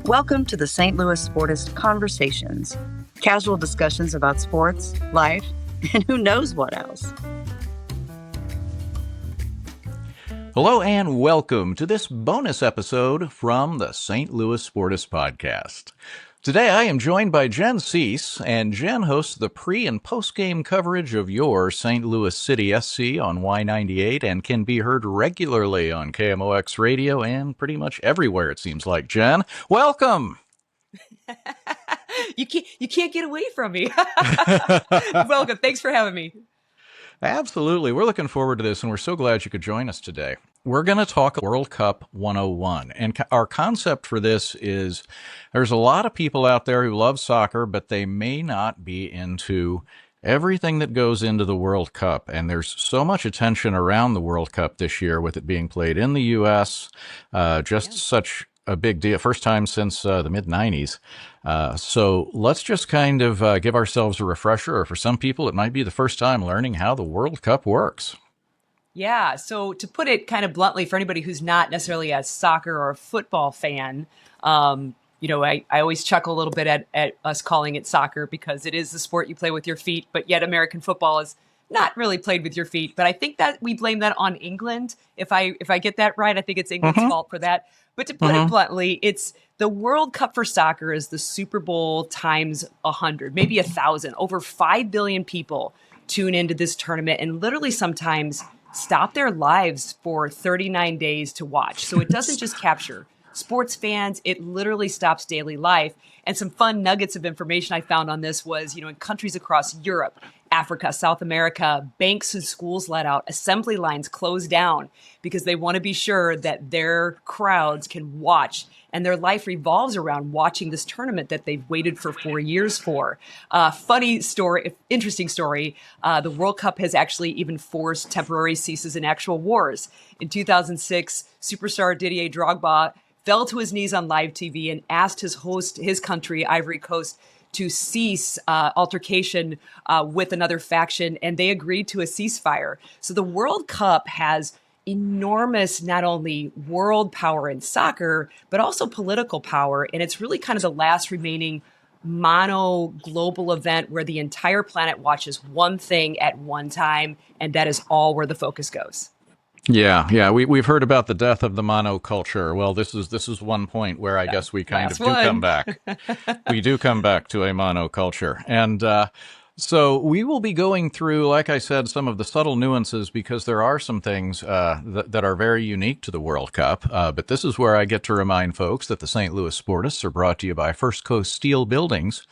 Welcome to the St. Louis Sportists Conversations, casual discussions about sports, life, and who knows what else. Hello and welcome to this bonus episode from the St. Louis Sportists Podcast. Today I am joined by Jen Siess, and Jen hosts the pre- and post-game coverage of your St. Louis City SC on Y98 and can be heard regularly on KMOX radio and pretty much everywhere, it seems like. Jen, welcome! You can't get away from me. Welcome. Thanks for having me. Absolutely. We're looking forward to this, and we're so glad you could join us today. We're going to talk World Cup 101, and our concept for this is there's a lot of people out there who love soccer, but they may not be into everything that goes into the World Cup, and there's so much attention around the World Cup this year with it being played in the U.S., such a big deal, first time since the mid-90s. So let's just kind of give ourselves a refresher, or for some people, it might be the first time learning how the World Cup works. Yeah, so to put it kind of bluntly, for anybody who's not necessarily a soccer or a football fan, I always chuckle a little bit at us calling it soccer because it is the sport you play with your feet, but yet American football is not really played with your feet. But I think that we blame that on England. If I get that right, I think it's England's fault for that. But to put it bluntly, it's the World Cup for soccer is the Super Bowl times 100, maybe 1,000. Over 5 billion people tune into this tournament and literally sometimes stop their lives for 39 days to watch. So it doesn't just capture sports fans, it literally stops daily life. And some fun nuggets of information I found on this was, in countries across Europe, Africa, South America, banks and schools let out, assembly lines closed down because they want to be sure that their crowds can watch. And their life revolves around watching this tournament that they've waited for 4 years for. Funny story, interesting story. The World Cup has actually even forced temporary ceases in actual wars. In 2006, superstar Didier Drogba fell to his knees on live TV and asked his country, Ivory Coast, to cease altercation with another faction, and they agreed to a ceasefire. So the World Cup has enormous, not only world power in soccer, but also political power. And it's really kind of the last remaining mono global event where the entire planet watches one thing at one time, and that is all where the focus goes. Yeah. We've heard about the death of the monoculture. Well, this is one point where I guess we kind of do come back. We do come back to a monoculture. And so we will be going through, like I said, some of the subtle nuances because there are some things that are very unique to the World Cup. But this is where I get to remind folks that the St. Louis Sportists are brought to you by First Coast Steel Buildings.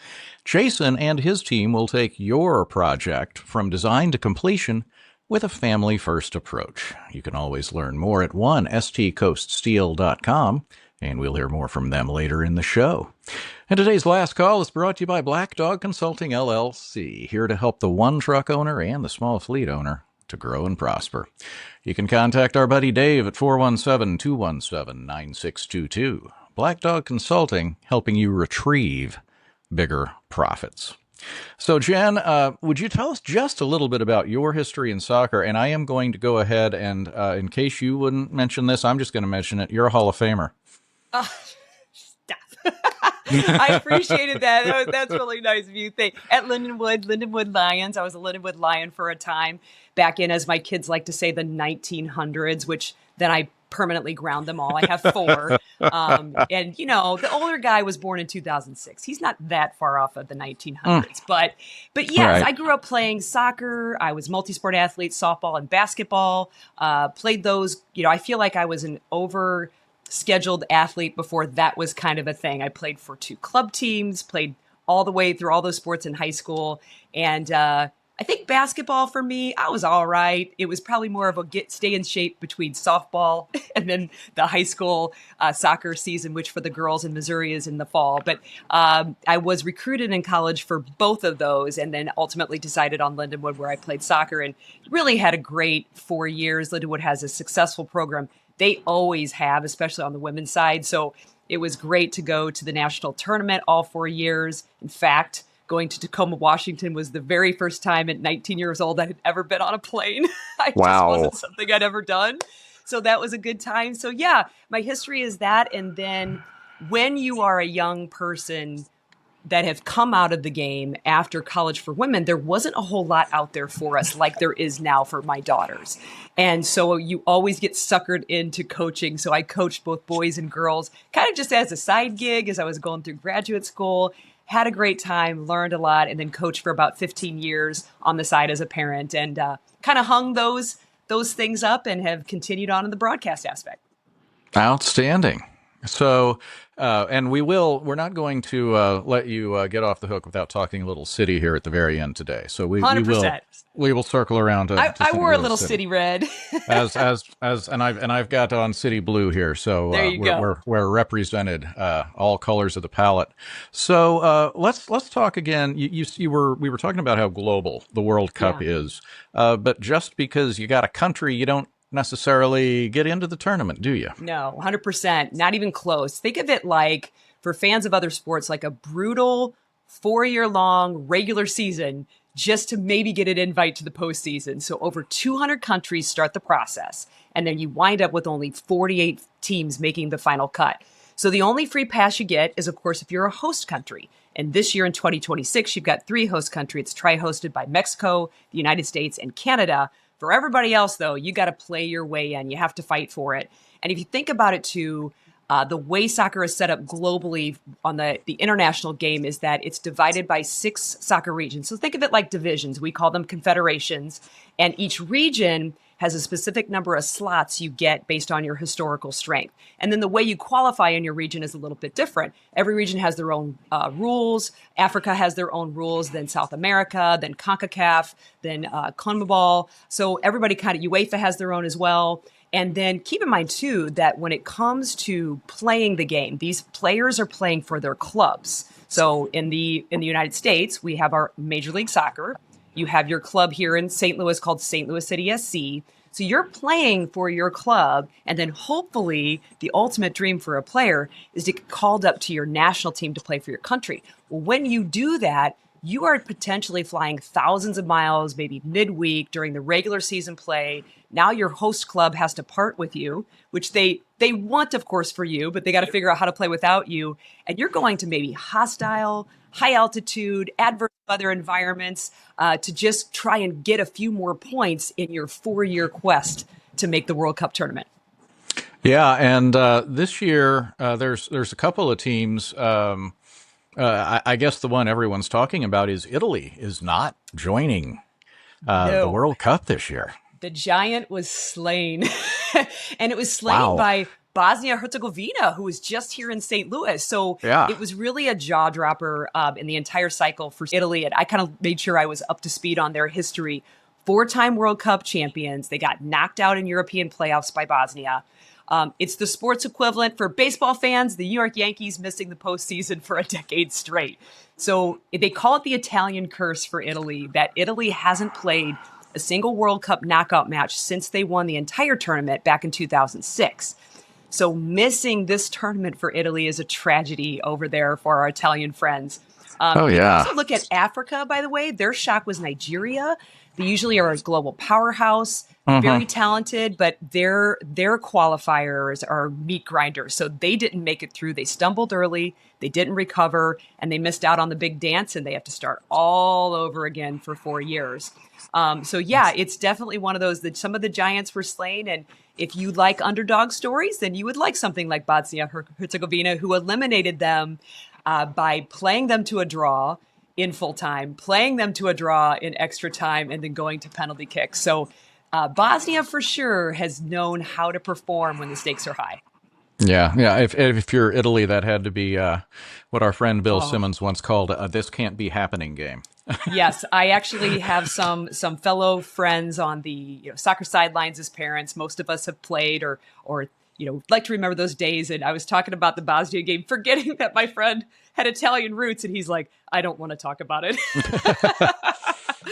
Jason and his team will take your project from design to completion with a family-first approach. You can always learn more at 1stcoaststeel.com, and we'll hear more from them later in the show. And today's last call is brought to you by Black Dog Consulting, LLC, here to help the one truck owner and the small fleet owner to grow and prosper. You can contact our buddy Dave at 417-217-9622. Black Dog Consulting, helping you retrieve bigger profits. So, Jen, would you tell us just a little bit about your history in soccer? And I am going to go ahead and, in case you wouldn't mention this, I'm just going to mention it. You're a Hall of Famer. Stop. I appreciated that. That's really nice of you. At Lindenwood Lions, I was a Lindenwood Lion for a time back in, as my kids like to say, the 1900s, which then I permanently ground them all. I have 4. And, the older guy was born in 2006. He's not that far off of the 1900s. But yes, right. I grew up playing soccer. I was multi-sport athlete, softball and basketball. Played those. I feel like I was an over-scheduled athlete before that was kind of a thing. I played for 2 club teams, played all the way through all those sports in high school. And I think basketball for me, I was all right. It was probably more of a stay in shape between softball and then the high school soccer season, which for the girls in Missouri is in the fall. But I was recruited in college for both of those and then ultimately decided on Lindenwood where I played soccer and really had a great 4 years. Lindenwood has a successful program. They always have, especially on the women's side. So it was great to go to the national tournament all 4 years. In fact, going to Tacoma, Washington was the very first time at 19 years old I had ever been on a plane. Just wasn't something I'd ever done. So that was a good time. So yeah, my history is that. And then when you are a young person that have come out of the game after college for women, there wasn't a whole lot out there for us like there is now for my daughters. And so you always get suckered into coaching. So I coached both boys and girls, kind of just as a side gig as I was going through graduate school. Had a great time, learned a lot, and then coached for about 15 years on the side as a parent, and kind of hung those things up and have continued on in the broadcast aspect. Outstanding. So, and we're not going to let you get off the hook without talking a little city here at the very end today. So we 100%. we will circle around to I St. wore a Louis little city red. and I've got on city blue here. So there you go. we're represented, all colors of the palette. So let's talk again. We were talking about how global the World Cup is, but just because you got a country, you don't necessarily get into the tournament, do you? No, 100%. Not even close. Think of it like, for fans of other sports, like a brutal 4-year-long regular season just to maybe get an invite to the postseason. So over 200 countries start the process, and then you wind up with only 48 teams making the final cut. So the only free pass you get is, of course, if you're a host country. And this year in 2026, you've got 3 host countries. It's tri-hosted by Mexico, the United States, and Canada. For everybody else, though, you got to play your way in. You have to fight for it. And if you think about it, too, the way soccer is set up globally on the international game is that it's divided by 6 soccer regions. So think of it like divisions. We call them confederations. And each region has a specific number of slots you get based on your historical strength. And then the way you qualify in your region is a little bit different. Every region has their own rules. Africa has their own rules, then South America, then CONCACAF, then CONMEBOL. So everybody UEFA has their own as well. And then keep in mind, too, that when it comes to playing the game, these players are playing for their clubs. So in the United States, we have our Major League Soccer. You have your club here in St. Louis called St. Louis City SC. So you're playing for your club, and then hopefully the ultimate dream for a player is to get called up to your national team to play for your country. Well, when you do that, you are potentially flying thousands of miles, maybe midweek during the regular season play. Now your host club has to part with you, which they want, of course, for you, but they got to figure out how to play without you. And you're going to maybe hostile, high altitude, adverse weather environments to just try and get a few more points in your 4-year quest to make the World Cup tournament. Yeah, and this year there's a couple of teams. I guess the one everyone's talking about is Italy is not joining the World Cup this year. The giant was slain, and it was slain by Bosnia-Herzegovina, who was just here in St. Louis. So it was really a jaw dropper in the entire cycle for Italy. And I kind of made sure I was up to speed on their history. 4-time World Cup champions. They got knocked out in European playoffs by Bosnia. It's the sports equivalent for baseball fans, the New York Yankees missing the postseason for a decade straight. So they call it the Italian curse for Italy, that Italy hasn't played a single World Cup knockout match since they won the entire tournament back in 2006. So missing this tournament for Italy is a tragedy over there for our Italian friends. Also look at Africa, by the way. Their shock was Nigeria. They usually are a global powerhouse, very talented, but their qualifiers are meat grinders. So they didn't make it through. They stumbled early, they didn't recover, and they missed out on the big dance, and they have to start all over again for 4 years. It's definitely one of those that some of the giants were slain. And if you like underdog stories, then you would like something like Bosnia-Herzegovina, who eliminated them by playing them to a draw in full time, playing them to a draw in extra time, and then going to penalty kicks. So Bosnia for sure has known how to perform when the stakes are high. Yeah. If you're Italy, that had to be what our friend Bill Simmons once called a "this can't be happening" game. Yes, I actually have some fellow friends on the soccer sidelines as parents. Most of us have played or like to remember those days. And I was talking about the Bosnia game, forgetting that my friend had Italian roots, and he's like, "I don't want to talk about it."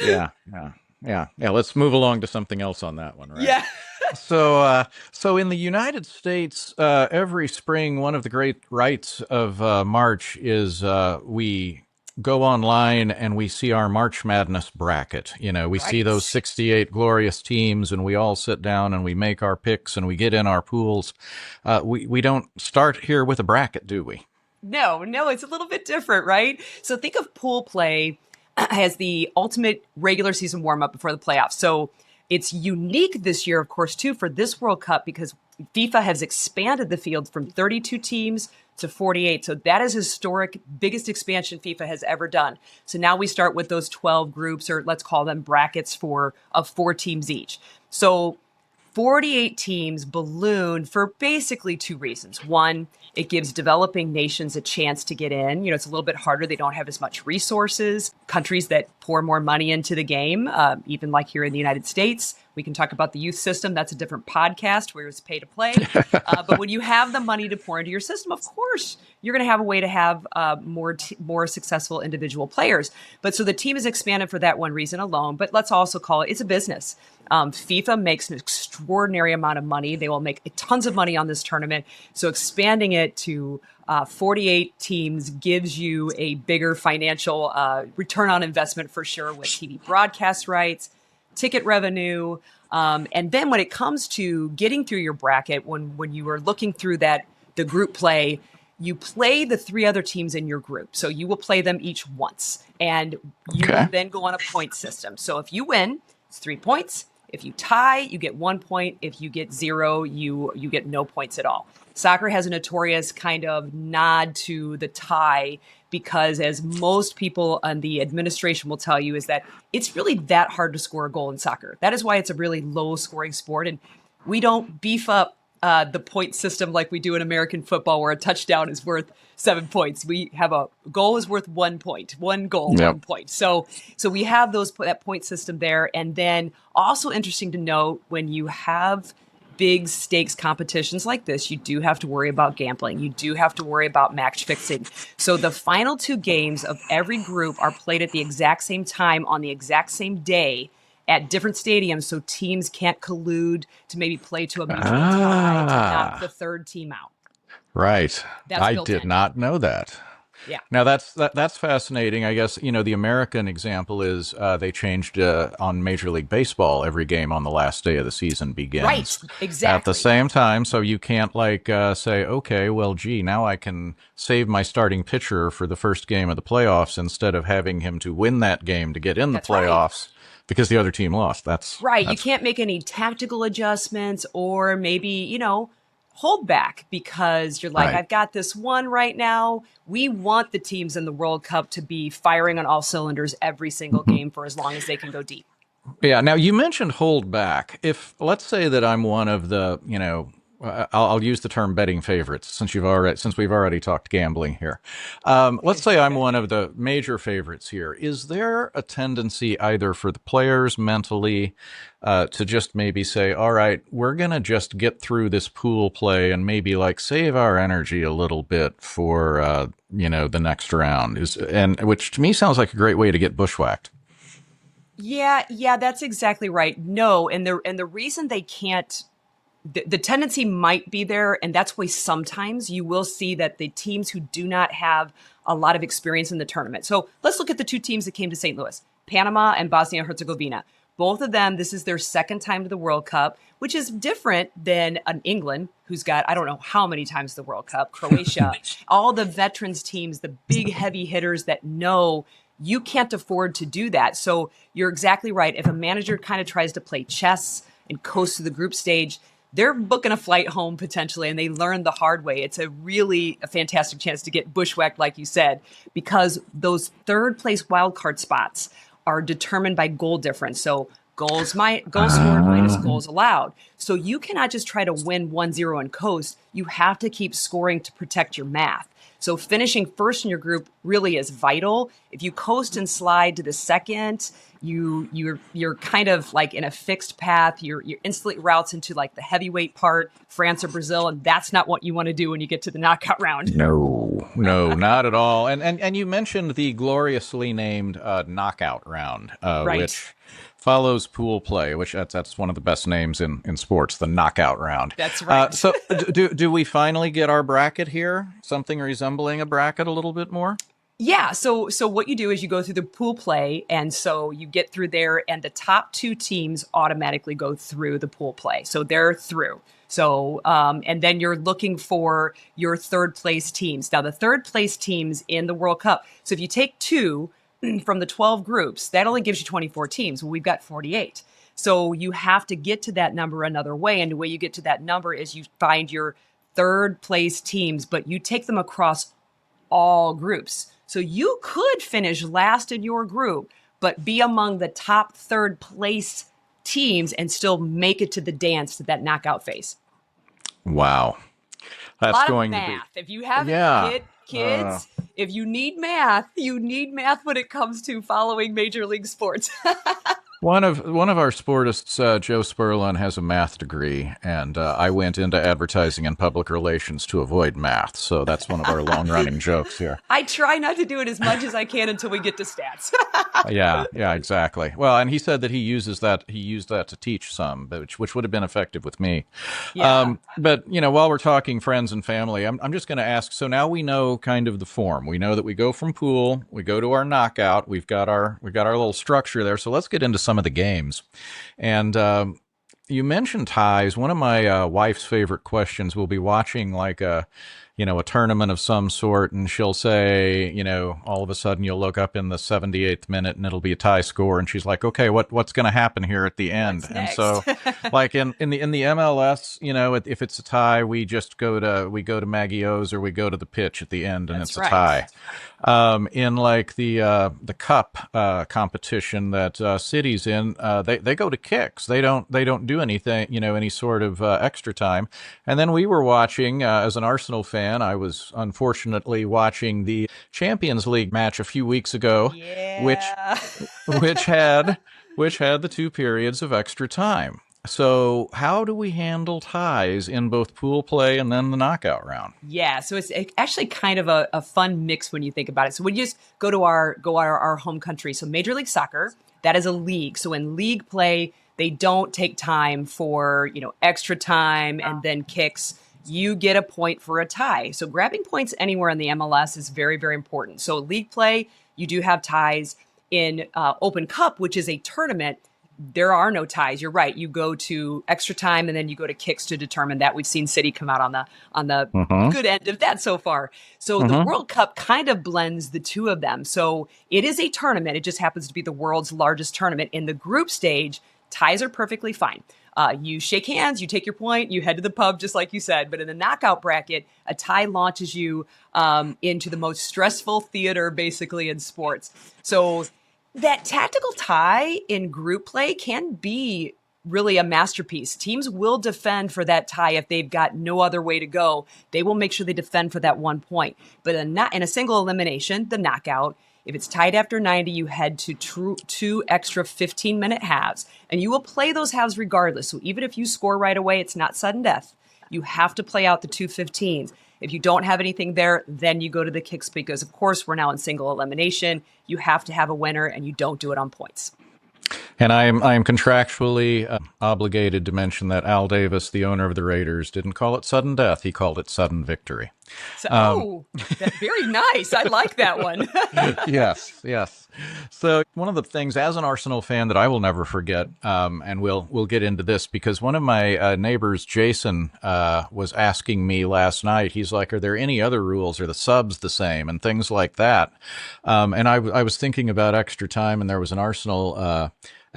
Yeah. Let's move along to something else on that one, right? Yeah. So in the United States, every spring, one of the great rites of March is we go online and we see our March Madness bracket. We see those Right. 68 glorious teams, and we all sit down and we make our picks and we get in our pools. We don't start here with a bracket, do we? No, it's a little bit different, right? So think of pool play as the ultimate regular season warm up before the playoffs. So it's unique this year, of course, too, for this World Cup because FIFA has expanded the field from 32 teams to 48. So that is historic, biggest expansion FIFA has ever done. So now we start with those 12 groups, or let's call them brackets of 4 teams each. So 48 teams balloon for basically 2 reasons. One, it gives developing nations a chance to get in. It's a little bit harder. They don't have as much resources. Countries that pour more money into the game, even like here in the United States, we can talk about the youth system. That's a different podcast where it's pay to play. But when you have the money to pour into your system, of course, you're going to have a way to have more successful individual players. But so the team is expanded for that one reason alone. But let's also call it's a business. FIFA makes an extraordinary amount of money. They will make tons of money on this tournament. So expanding it to 48 teams gives you a bigger financial return on investment for sure with TV broadcast rights, ticket revenue. And then when it comes to getting through your bracket, when you are looking through the group play, you play the 3 other teams in your group. So you will play them each once. And you will then go on a point system. So if you win, it's 3 points. If you tie, you get 1 point. If you get 0, you get no points at all. Soccer has a notorious kind of nod to the tie because, as most people on the administration will tell you, is that it's really that hard to score a goal in soccer. That is why it's a really low-scoring sport, and we don't beef up the point system like we do in American football, where a touchdown is worth 7 points. We have a goal is worth 1 point, 1 goal, 1 point. So we have that point system there. And then also interesting to note, when you have big stakes competitions like this, you do have to worry about gambling. You do have to worry about match fixing. So the final 2 games of every group are played at the exact same time on the exact same day at different stadiums, so teams can't collude to maybe play to a mutual tie to knock the third team out. Right. That's I built did in. not know that. Yeah. Now that's fascinating. I guess, the American example is they changed on Major League Baseball, every game on the last day of the season begins. Right, exactly. At the same time, so you can't say, okay, well, gee, now I can save my starting pitcher for the first game of the playoffs instead of having him to win that game to get in the playoffs. Right. Because the other team lost. That's right. You can't make any tactical adjustments or maybe, hold back because you're like, right. I've got this one right now. We want the teams in the World Cup to be firing on all cylinders every single game for as long as they can go deep. Yeah. Now, you mentioned hold back. If let's say that I'm one of the, I'll use the term betting favorites since we've already talked gambling here. Let's say I'm one of the major favorites here. Is there a tendency either for the players mentally to just maybe say, all right, we're going to just get through this pool play and maybe save our energy a little bit for, the next round which to me sounds like a great way to get bushwhacked. Yeah, that's exactly right. No. And the reason they can't, the tendency might be there, and that's why sometimes you will see that the teams who do not have a lot of experience in the tournament. So let's look at the 2 teams that came to St. Louis, Panama and Bosnia and Herzegovina. Both of them, this is their second time to the World Cup, which is different than an England, who's got, I don't know how many times the World Cup, Croatia, all the veterans teams, the big heavy hitters that know you can't afford to do that. So you're exactly right. If a manager kind of tries to play chess and coast to the group stage, they're booking a flight home potentially, and they learn the hard way. It's a fantastic chance to get bushwhacked, like you said, because those third place wildcard spots are determined by goal difference. So goals scored minus goals allowed. So you cannot just try to win 1-0 and coast. You have to keep scoring to protect your math. So finishing first in your group really is vital. If you coast and slide to the second, you're kind of in a fixed path. You're instantly routes into the heavyweight part, France or Brazil, and that's not what you want to do when you get to the knockout round. No, not at all. And you mentioned the gloriously named knockout round, right. Which follows pool play, which that's one of the best names in sports, the knockout round. That's right. So do we finally get our bracket here? Something resembling a bracket a little bit more? Yeah. So what you do is you go through the pool play, and so you get through there, and the top two teams automatically go through the pool play. So they're through. So and then you're looking for your third place teams. Now the third place teams in the World Cup. So if you take two from the 12 groups, that only gives you 24 teams. Well, we've got 48. So you have to get to that number another way. And the way you get to that number is you find your third place teams, but you take them across all groups. So you could finish last in your group, but be among the top third place teams and still make it to the dance, to that knockout phase. Wow. A That's lot going of to be. math. If you haven't Yeah. kids, if you need math, you need math when it comes to following Major League sports. One of our sportists, Joe Sperlin, has a math degree, and I went into advertising and public relations to avoid math. So that's one of our long-running jokes here. I try not to do it as much as I can until we get to stats. Yeah, exactly. Well, and he said that he used that to teach some, which would have been effective with me. Yeah. But while we're talking friends and family, I'm just going to ask. So now we know kind of the form. We know that we go from pool, we go to our knockout. We've got our little structure there. So let's get into some of the games. And you mentioned ties. One of my wife's favorite questions. We'll be watching like a tournament of some sort, and she'll say, all of a sudden you'll look up in the 78th minute and it'll be a tie score, and she's like, okay, what's going to happen here at the end? What's And next? so, like in the MLS, if it's a tie, we go to Maggie O's, or we go to the pitch at the end, and That's it's a tie. In like the cup competition that City's in, they go to kicks. They don't do anything, any sort of extra time. And then we were watching as an Arsenal fan. I was unfortunately watching the Champions League match a few weeks ago, Yeah. which had the two periods of extra time. So how do we handle ties in both pool play and then the knockout round? Yeah, so it's actually kind of a fun mix when you think about it. So when you just go to our home country, so Major League Soccer, that is a league. So in league play, they don't take time for extra time and then kicks. You get a point for a tie. So grabbing points anywhere in the MLS is very, very important. So league play, you do have ties. In Open Cup, which is a tournament, there are no ties. You're right. You go to extra time and then you go to kicks to determine that. We've seen City come out on the good end of that so far. So the World Cup kind of blends the two of them. So it is a tournament. It just happens to be the world's largest tournament. In the group stage, ties are perfectly fine. You shake hands, you take your point, you head to the pub, just like you said. But in the knockout bracket, a tie launches you into the most stressful theater, basically, in sports. So that tactical tie in group play can be really a masterpiece. Teams will defend for that tie if they've got no other way to go. They will make sure they defend for that 1 point. But in a single elimination, the knockout, if it's tied after 90, you head to two extra 15-minute halves, and you will play those halves regardless. So even if you score right away, it's not sudden death. You have to play out the 2 15s. If you don't have anything there, then you go to the kicks because, of course, we're now in single elimination. You have to have a winner, and you don't do it on points. And I am contractually obligated to mention that Al Davis, the owner of the Raiders, didn't call it sudden death. He called it sudden victory. So, that's very nice. I like that one. Yes. So one of the things as an Arsenal fan that I will never forget, and we'll get into this because one of my neighbors, Jason, was asking me last night. He's like, "Are there any other rules? Are the subs the same?" and things like that. And I was thinking about extra time, and there was an Arsenal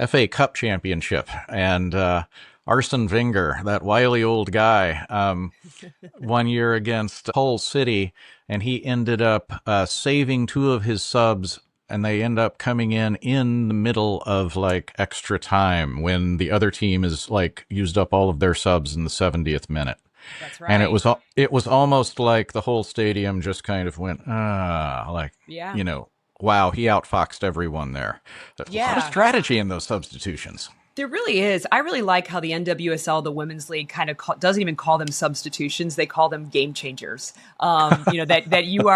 FA Cup championship, and Arsene Wenger, that wily old guy, 1 year against Hull City, and he ended up saving two of his subs, and they end up coming in the middle of like extra time when the other team is like used up all of their subs in the 70th minute. That's right. And it was almost like the whole stadium just kind of went, wow, he outfoxed everyone there. There's a lot of strategy in those substitutions. There really is. I really like how the NWSL, the Women's League, kind of doesn't even call them substitutions; they call them game changers. That you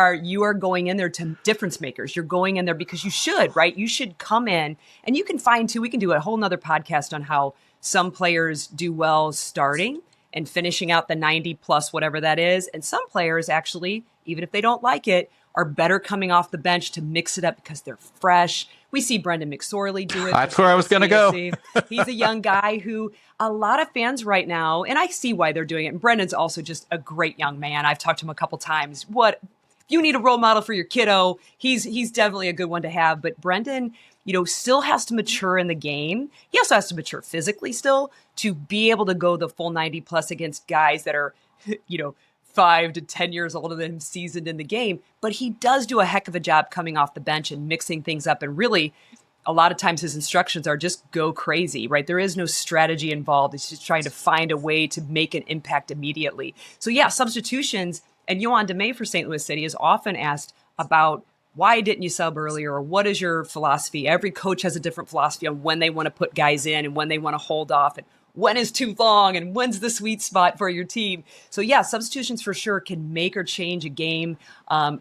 are going in there to difference makers. You're going in there because you should, right? You should come in, and you can find too. We can do a whole nother podcast on how some players do well starting and finishing out the 90 plus whatever that is, and some players actually, even if they don't like it, are better coming off the bench to mix it up because they're fresh. We see Brendan McSorley do it. That's where I was going to go. He's a young guy who a lot of fans right now, and I see why they're doing it. And Brendan's also just a great young man. I've talked to him a couple times. If you need a role model for your kiddo, he's definitely a good one to have. But Brendan, still has to mature in the game. He also has to mature physically still to be able to go the full 90 plus against guys that are, 5 to 10 years older than him, seasoned in the game. But he does do a heck of a job coming off the bench and mixing things up. And really, a lot of times his instructions are just go crazy, right? There is no strategy involved. It's just trying to find a way to make an impact immediately. So yeah, substitutions. And Yohan DeMay for St. Louis City is often asked about why didn't you sub earlier, or what is your philosophy? Every coach has a different philosophy on when they want to put guys in and when they want to hold off, and when is too long and when's the sweet spot for your team. So yeah, substitutions for sure can make or change a game.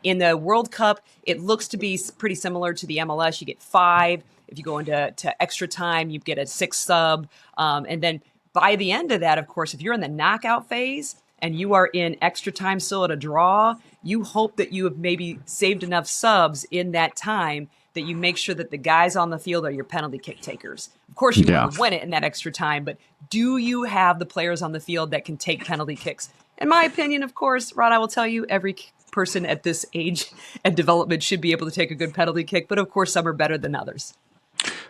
In the World Cup, it looks to be pretty similar to the MLS. You get 5. If you go into extra time, you get a 6 sub. And then by the end of that, of course, if you're in the knockout phase and you are in extra time still at a draw, you hope that you have maybe saved enough subs in that time that you make sure that the guys on the field are your penalty kick takers. Of course, you want to win it in that extra time, but do you have the players on the field that can take penalty kicks? In my opinion, of course, Rod, I will tell you, every person at this age and development should be able to take a good penalty kick, but of course, some are better than others.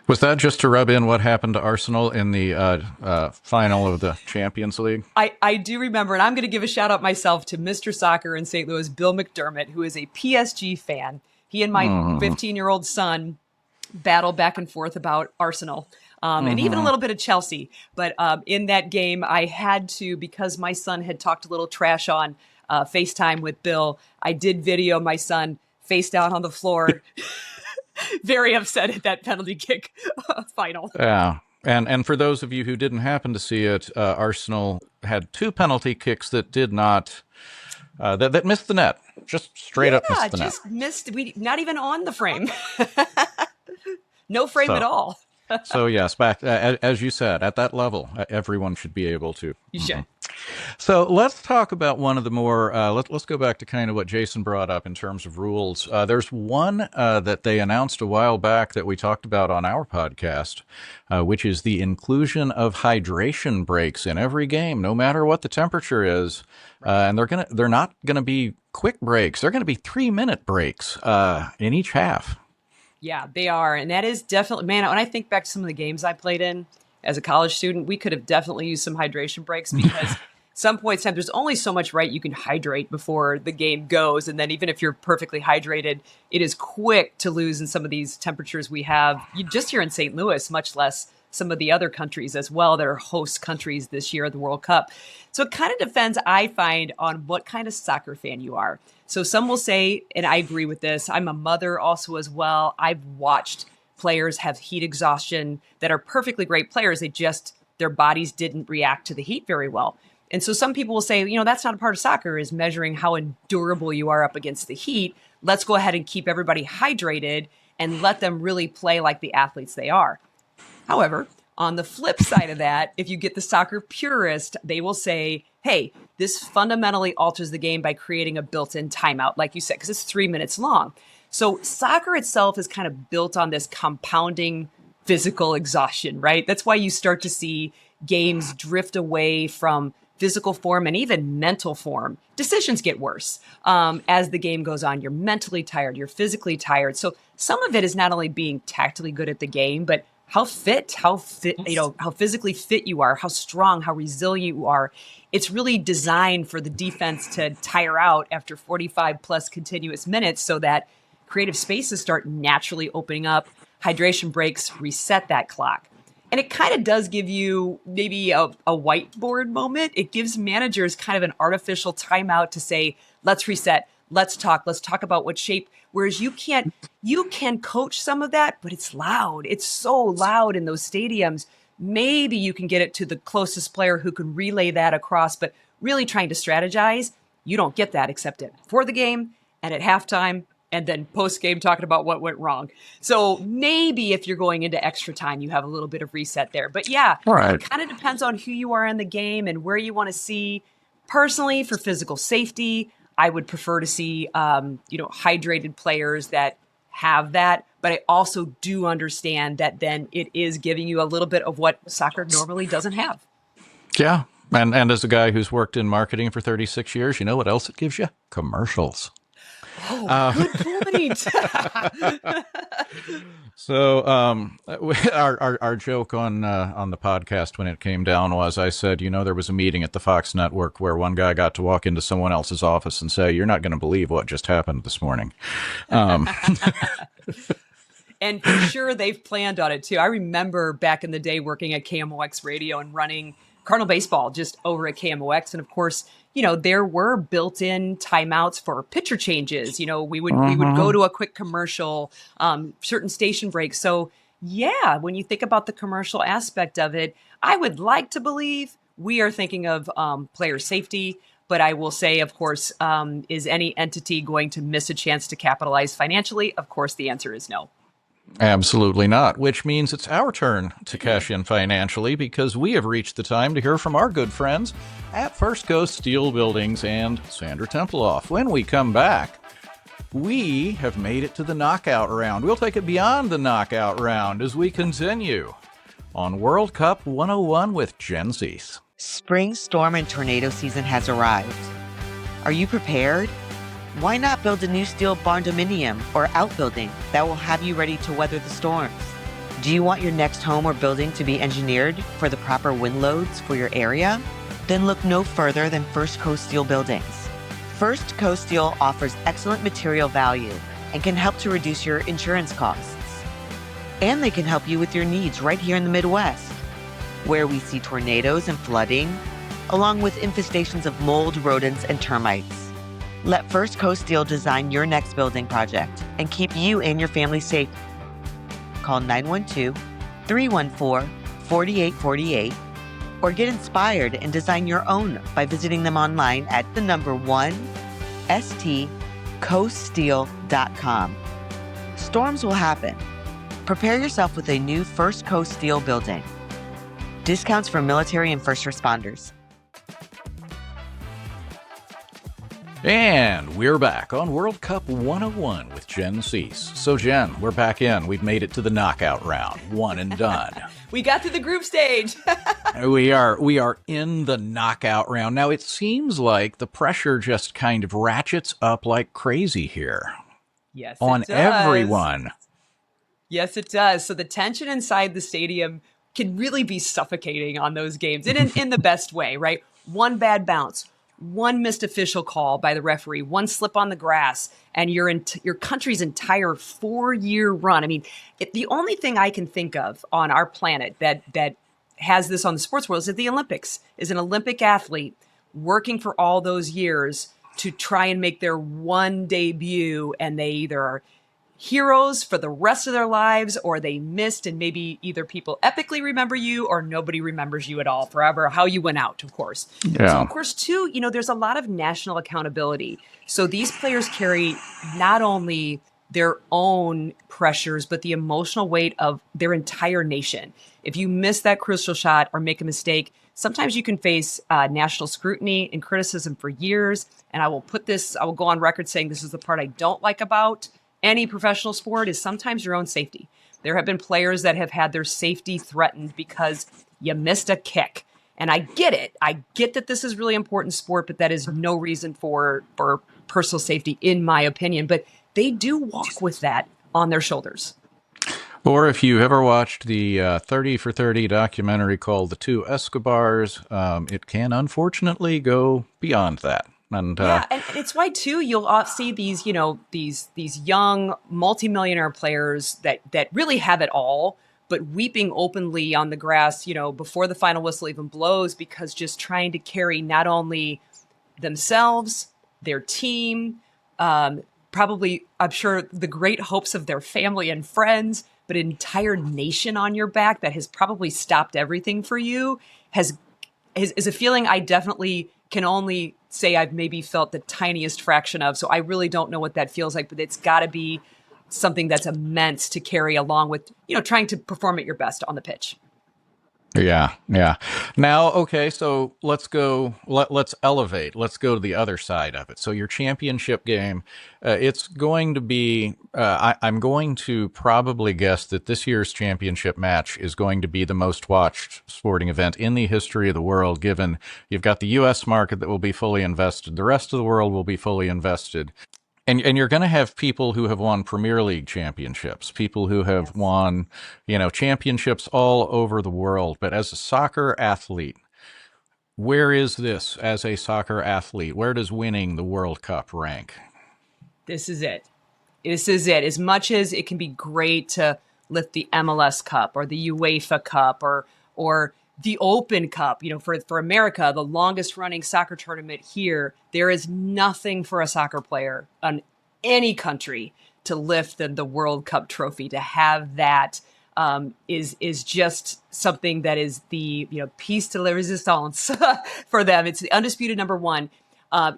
Was that just to rub in what happened to Arsenal in the final of the Champions League? I do remember, and I'm going to give a shout out myself to Mr. Soccer in St. Louis, Bill McDermott, who is a PSG fan. He and my 15-year-old son battle back and forth about Arsenal and even a little bit of Chelsea. But in that game, I had to, because my son had talked a little trash on FaceTime with Bill, I did video my son face down on the floor, very upset at that penalty kick final. Yeah. And for those of you who didn't happen to see it, Arsenal had 2 penalty kicks that did not, that missed the net. Just straight up missed the net. Just missed, not even on the frame. No frame at all. So yes, back as you said, at that level, everyone should be able to. You should. So let's talk about one of the more. Let's go back to kind of what Jason brought up in terms of rules. There's one that they announced a while back that we talked about on our podcast, which is the inclusion of hydration breaks in every game, no matter what the temperature is. And they're not gonna be quick breaks. They're gonna be 3-minute breaks in each half. Yeah, they are. And that is definitely, man, when I think back to some of the games I played in as a college student, we could have definitely used some hydration breaks because some points in time, there's only so much, right, you can hydrate before the game goes. And then even if you're perfectly hydrated, it is quick to lose in some of these temperatures we have just here in St. Louis, much less some of the other countries as well that are host countries this year at the World Cup. So it kind of depends, I find, on what kind of soccer fan you are. So some will say, and I agree with this, I'm a mother also as well. I've watched players have heat exhaustion that are perfectly great players. Their bodies didn't react to the heat very well. And so some people will say, that's not a part of soccer, is measuring how endurable you are up against the heat. Let's go ahead and keep everybody hydrated and let them really play like the athletes they are. However, on the flip side of that, if you get the soccer purist, they will say, hey, this fundamentally alters the game by creating a built-in timeout, like you said, because it's 3 minutes long. So soccer itself is kind of built on this compounding physical exhaustion, right? That's why you start to see games drift away from physical form and even mental form. Decisions get worse as the game goes on. You're mentally tired, you're physically tired. So some of it is not only being tactically good at the game, but how physically fit you are, how strong, how resilient you are. It's really designed for the defense to tire out after 45 plus continuous minutes so that creative spaces start naturally opening up. Hydration breaks reset that clock. And it kind of does give you maybe a whiteboard moment. It gives managers kind of an artificial timeout to say, let's reset, let's talk about what shape. Whereas you can coach some of that, but it's loud. It's so loud in those stadiums. Maybe you can get it to the closest player who can relay that across, but really trying to strategize, you don't get that except for the game and at halftime and then post-game talking about what went wrong. So maybe if you're going into extra time, you have a little bit of reset there. But yeah, right. It kind of depends on who you are in the game and where you want to see. Personally, for physical safety, I would prefer to see, hydrated players that have that. But I also do understand that then it is giving you a little bit of what soccer normally doesn't have. Yeah. And as a guy who's worked in marketing for 36 years, you know what else it gives you? Commercials. Good point. So our joke on the podcast when it came down was, I said, there was a meeting at the Fox network where one guy got to walk into someone else's office and say, "You're not going to believe what just happened this morning." And for sure, they've planned on it too. I remember back in the day working at KMOX radio and running Cardinal baseball just over at KMOX. And of course, there were built-in timeouts for pitcher changes. We would go to a quick commercial, certain station breaks. So yeah, when you think about the commercial aspect of it, I would like to believe we are thinking of player safety. But I will say, of course, is any entity going to miss a chance to capitalize financially? Of course, the answer is no. Absolutely not, which means it's our turn to cash in financially, because we have reached the time to hear from our good friends at First Coast Steel Buildings and Sandra Templeoff. When we come back, we have made it to the knockout round. We'll take it beyond the knockout round as we continue on World Cup 101 with Jen Siess. Spring storm and tornado season has arrived. Are you prepared? Why not build a new steel barndominium or outbuilding that will have you ready to weather the storms? Do you want your next home or building to be engineered for the proper wind loads for your area? Then look no further than First Coast Steel Buildings. First Coast Steel offers excellent material value and can help to reduce your insurance costs. And they can help you with your needs right here in the Midwest, where we see tornadoes and flooding, along with infestations of mold, rodents, and termites. Let First Coast Steel design your next building project and keep you and your family safe. Call 912-314-4848 or get inspired and design your own by visiting them online at the number 1stcoaststeel.com. Storms will happen. Prepare yourself with a new First Coast Steel building. Discounts for military and first responders. And we're back on World Cup 101 with Jen Siess. So, Jen, we're back in. We've made it to the knockout round. One and done. We got to the group stage. We are in the knockout round. Now, it seems like the pressure just kind of ratchets up like crazy here. Yes, on it does. Everyone. Yes, it does. So the tension inside the stadium can really be suffocating on those games, and in the best way, right? One bad bounce, one missed official call by the referee, one slip on the grass, and your country's entire 4-year run. I mean, the only thing I can think of on our planet that has this on the sports world is the Olympics. Is an Olympic athlete working for all those years to try and make their one debut, and they either are heroes for the rest of their lives, or they missed, and maybe either people epically remember you or nobody remembers you at all forever, how you went out, of course. Yeah. So, of course, too, there's a lot of national accountability. So these players carry not only their own pressures, but the emotional weight of their entire nation. If you miss that crucial shot or make a mistake, sometimes you can face national scrutiny and criticism for years. And I will go on record saying this is the part I don't like about any professional sport, is sometimes your own safety. There have been players that have had their safety threatened because you missed a kick. And I get it. I get that this is really important sport, but that is no reason for personal safety, in my opinion. But they do walk with that on their shoulders. Or if you ever watched the 30 for 30 documentary called The Two Escobars, it can unfortunately go beyond that. And it's why too you'll see these these young multimillionaire players that really have it all, but weeping openly on the grass before the final whistle even blows, because just trying to carry not only themselves, their team, probably I'm sure the great hopes of their family and friends, but an entire nation on your back that has probably stopped everything for you is a feeling I definitely can only say I've maybe felt the tiniest fraction of. So I really don't know what that feels like, but it's got to be something that's immense to carry along with, trying to perform at your best on the pitch. Yeah, yeah. Now, okay, so let's go. Let's elevate. Let's go to the other side of it. So your championship game, it's going to be. I'm going to probably guess that this year's championship match is going to be the most watched sporting event in the history of the world. Given you've got the U.S. market that will be fully invested, the rest of the world will be fully invested. And you're going to have people who have won Premier League championships, people who have Yes. won, championships all over the world. But as a soccer athlete, where is this as a soccer athlete? Where does winning the World Cup rank? This is it. This is it. As much as it can be great to lift the MLS Cup or the UEFA Cup or the Open Cup, for America, the longest running soccer tournament here, there is nothing for a soccer player on any country to lift the World Cup trophy. To have that is just something that is the piece de la resistance for them. It's the undisputed number one.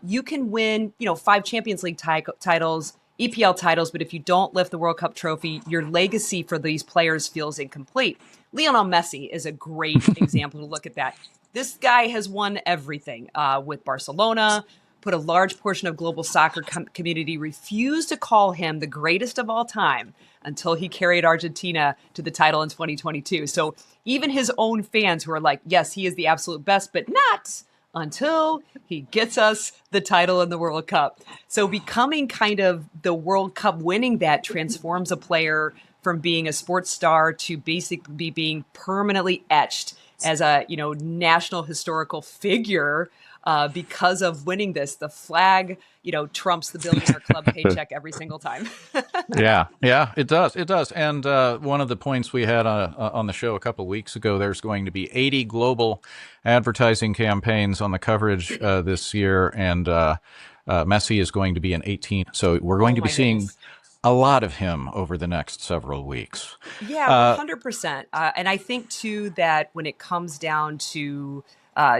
You can win 5 Champions League titles, EPL titles, but if you don't lift the World Cup trophy, your legacy for these players feels incomplete. Lionel Messi is a great example to look at that. This guy has won everything with Barcelona, put a large portion of global soccer community refused to call him the greatest of all time until he carried Argentina to the title in 2022. So even his own fans who are like, yes, he is the absolute best, but not until he gets us the title in the World Cup. So becoming kind of the World Cup winning that transforms a player from being a sports star to basically being permanently etched as a national historical figure because of winning this. The flag, trumps the billionaire club paycheck every single time. Yeah, it does. It does. And one of the points we had on the show a couple of weeks ago, there's going to be 80 global advertising campaigns on the coverage this year, and Messi is going to be in 18. So we're going to be seeing a lot of him over the next several weeks. Yeah, 100%. And I think, too, that when it comes down to,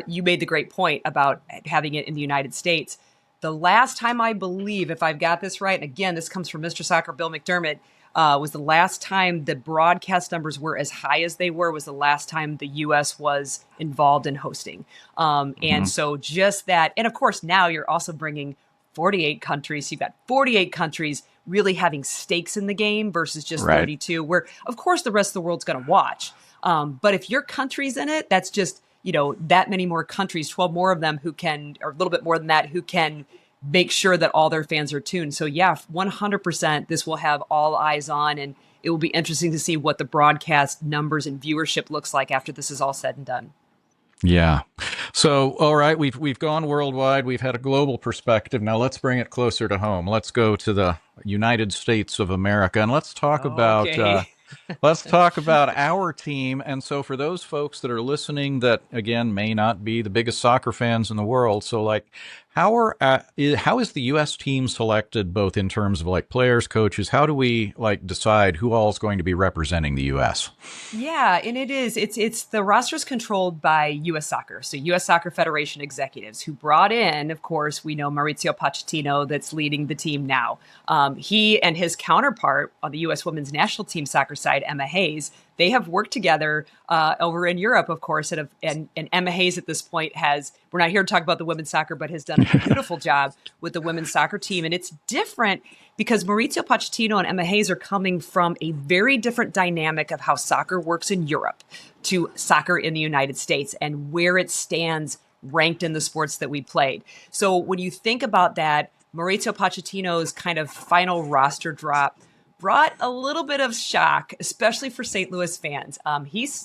you made the great point about having it in the United States. The last time, I believe, if I've got this right, and again, this comes from Mr. Soccer Bill McDermott, was the last time the broadcast numbers were as high as they were, was the last time the U.S. was involved in hosting. And so just that, and of course, now you're also bringing 48 countries. So you've got 48 countries really having stakes in the game versus just 32, where, of course, the rest of the world's going to watch. But if your country's in it, that's just, that many more countries, 12 more of them who can, or a little bit more than that, who can make sure that all their fans are tuned. So yeah, 100%, this will have all eyes on, and it will be interesting to see what the broadcast numbers and viewership looks like after this is all said and done. Yeah. So, all right, we've gone worldwide. We've had a global perspective. Now let's bring it closer to home. Let's go to the United States of America, and let's talk about let's talk about our team. And so for those folks that are listening that, again, may not be the biggest soccer fans in the world, so like how is the U.S. team selected, both in terms of like players, coaches? How do we like decide who all is going to be representing the U.S.? Yeah, and it's the roster's controlled by U.S. Soccer, so U.S. Soccer Federation executives who brought in, of course, we know Maurizio Pochettino that's leading the team now. He and his counterpart on the U.S. women's national team soccer side, Emma Hayes, they have worked together over in Europe, of course, and Emma Hayes at this point we're not here to talk about the women's soccer, but has done a beautiful job with the women's soccer team. And it's different because Maurizio Pochettino and Emma Hayes are coming from a very different dynamic of how soccer works in Europe to soccer in the United States and where it stands ranked in the sports that we played. So when you think about that, Maurizio Pochettino's kind of final roster drop brought a little bit of shock, especially for St. Louis fans.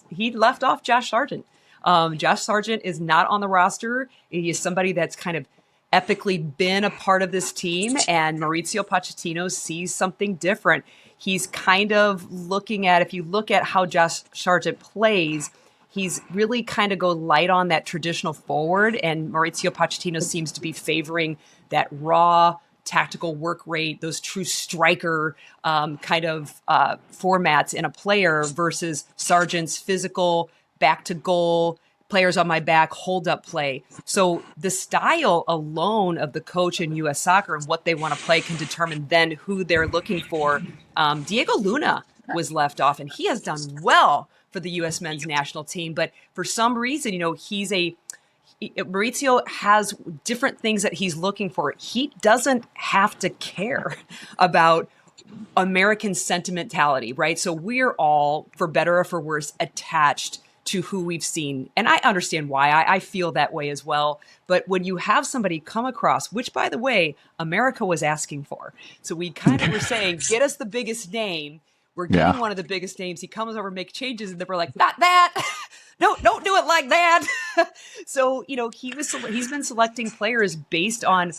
He left off Josh Sargent. Josh Sargent is not on the roster. He is somebody that's kind of epically been a part of this team, and Maurizio Pochettino sees something different. He's kind of looking at, if you look at how Josh Sargent plays, he's really kind of go light on that traditional forward, and Maurizio Pochettino seems to be favoring that raw, tactical work rate, those true striker kind of formats in a player versus Sargent's physical, back to goal, players on my back, hold up play. So the style alone of the coach in U.S. Soccer and what they want to play can determine then who they're looking for. Diego Luna was left off, and he has done well for for the U.S. men's national team. But for some reason, Maurizio has different things that he's looking for. He doesn't have to care about American sentimentality, right? So we're all, for better or for worse, attached to who we've seen. And I understand why. I feel that way as well. But when you have somebody come across, which, by the way, America was asking for. So we kind of were saying, get us the biggest name. We're getting one of the biggest names. He comes over, make changes, and then we're like, not that. No, don't do it like that. So, he's been selecting players based on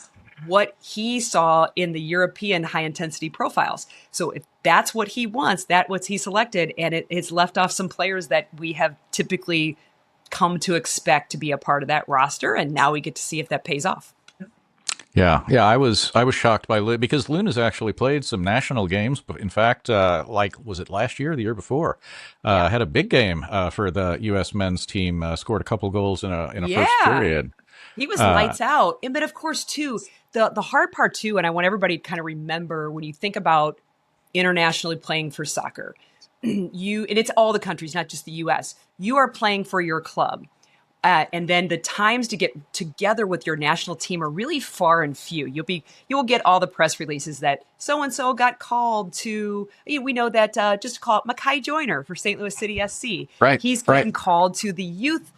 what he saw in the European high intensity profiles. So if that's what he wants, that's what he selected. And it's left off some players that we have typically come to expect to be a part of that roster. And now we get to see if that pays off. Yeah. I was shocked by Lune, because Lune has actually played some national games. But in fact, was it last year or the year before? Had a big game for the U.S. men's team, scored a couple goals in a first period. He was lights out. But of course, too, the hard part, too, and I want everybody to kind of remember when you think about internationally playing for soccer, and it's all the countries, not just the U.S., you are playing for your club. And then the times to get together with your national team are really far and few. You will get all the press releases that so-and-so got called to, we know that, just to call it Makai Joyner for St. Louis City SC. Right. He's getting called to the youth,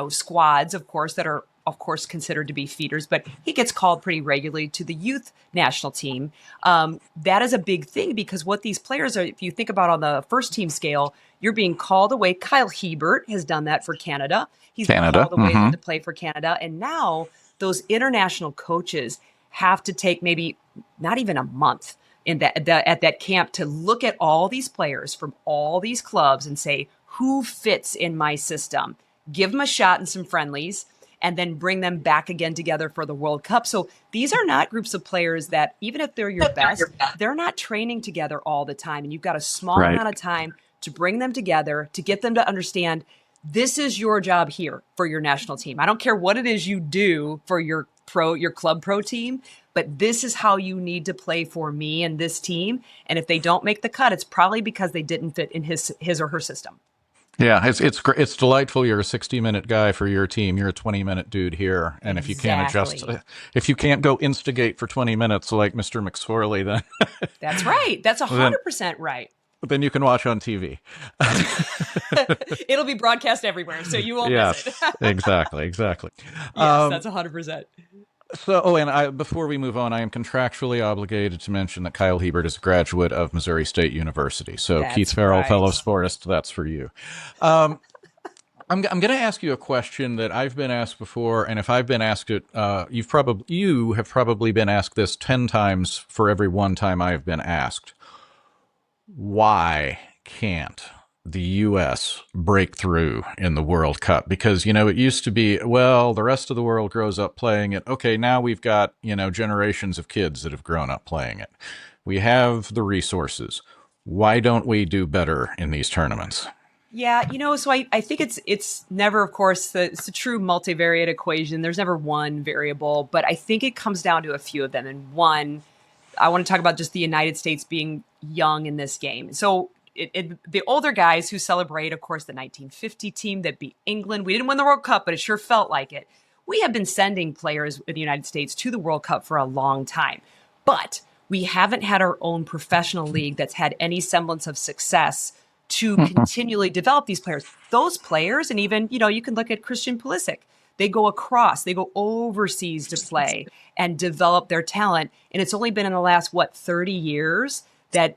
squads, of course, that are, of course, considered to be feeders, but he gets called pretty regularly to the youth national team. That is a big thing, because what these players are, if you think about on the first team scale, you're being called away. Kyle Hebert has done that for Canada. He's been called away to play for Canada. And now those international coaches have to take maybe not even a month at that camp to look at all these players from all these clubs and say, who fits in my system? Give them a shot in some friendlies, and then bring them back again together for the World Cup. So these are not groups of players that, even if they're your best, they're not training together all the time. And you've got a small amount of time to bring them together, to get them to understand this is your job here for your national team. I don't care what it is you do for your club pro team, but this is how you need to play for me and this team. And if they don't make the cut, it's probably because they didn't fit in his or her system. Yeah, it's delightful. You're a 60-minute guy for your team. You're a 20-minute dude here, and if you can't adjust, if you can't go instigate for 20 minutes like Mr. McSorley, then that's right. That's 100% right. Then you can watch on TV. It'll be broadcast everywhere, so you won't miss it. Exactly. Yes, that's 100%. So, and before we move on, I am contractually obligated to mention that Kyle Hebert is a graduate of Missouri State University. So, that's Keith Farrell, right. fellow sportist, that's for you. I'm going to ask you a question that I've been asked before, and if I've been asked it, you have probably been asked this 10 times for every one time I have been asked. Why can't the U.S. break through in the World Cup? Because, it used to be, well, the rest of the world grows up playing it. Okay, now we've got, generations of kids that have grown up playing it. We have the resources. Why don't we do better in these tournaments? Yeah, so I think it's never, of course, it's a true multivariate equation. There's never one variable, but I think it comes down to a few of them. And one, I want to talk about just the United States being young in this game. So the older guys who celebrate, of course, the 1950 team that beat England. We didn't win the World Cup, but it sure felt like it. We have been sending players in the United States to the World Cup for a long time, but we haven't had our own professional league that's had any semblance of success to continually develop these players. Those players, and even, you can look at Christian Pulisic. They go overseas to play and develop their talent. And it's only been in the last, 30 years that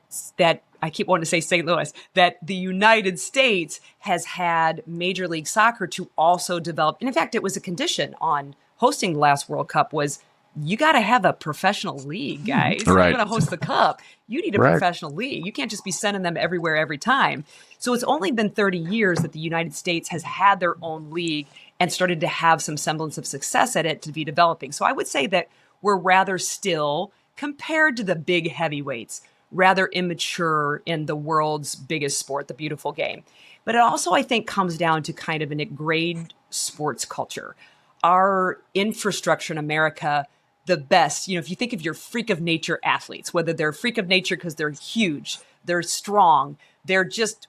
I keep wanting to say St. Louis, that the United States has had Major League Soccer to also develop. And in fact, it was a condition on hosting the last World Cup was you got to have a professional league, guys. If you're going to host the cup, you need a professional league. You can't just be sending them everywhere every time. So it's only been 30 years that the United States has had their own league and started to have some semblance of success at it to be developing. So I would say that we're rather still, compared to the big heavyweights, rather immature in the world's biggest sport, the beautiful game. But it also, I think, comes down to kind of an ingrained sports culture. Our infrastructure in America, the best, if you think of your freak of nature athletes, whether they're freak of nature because they're huge, they're strong, they're just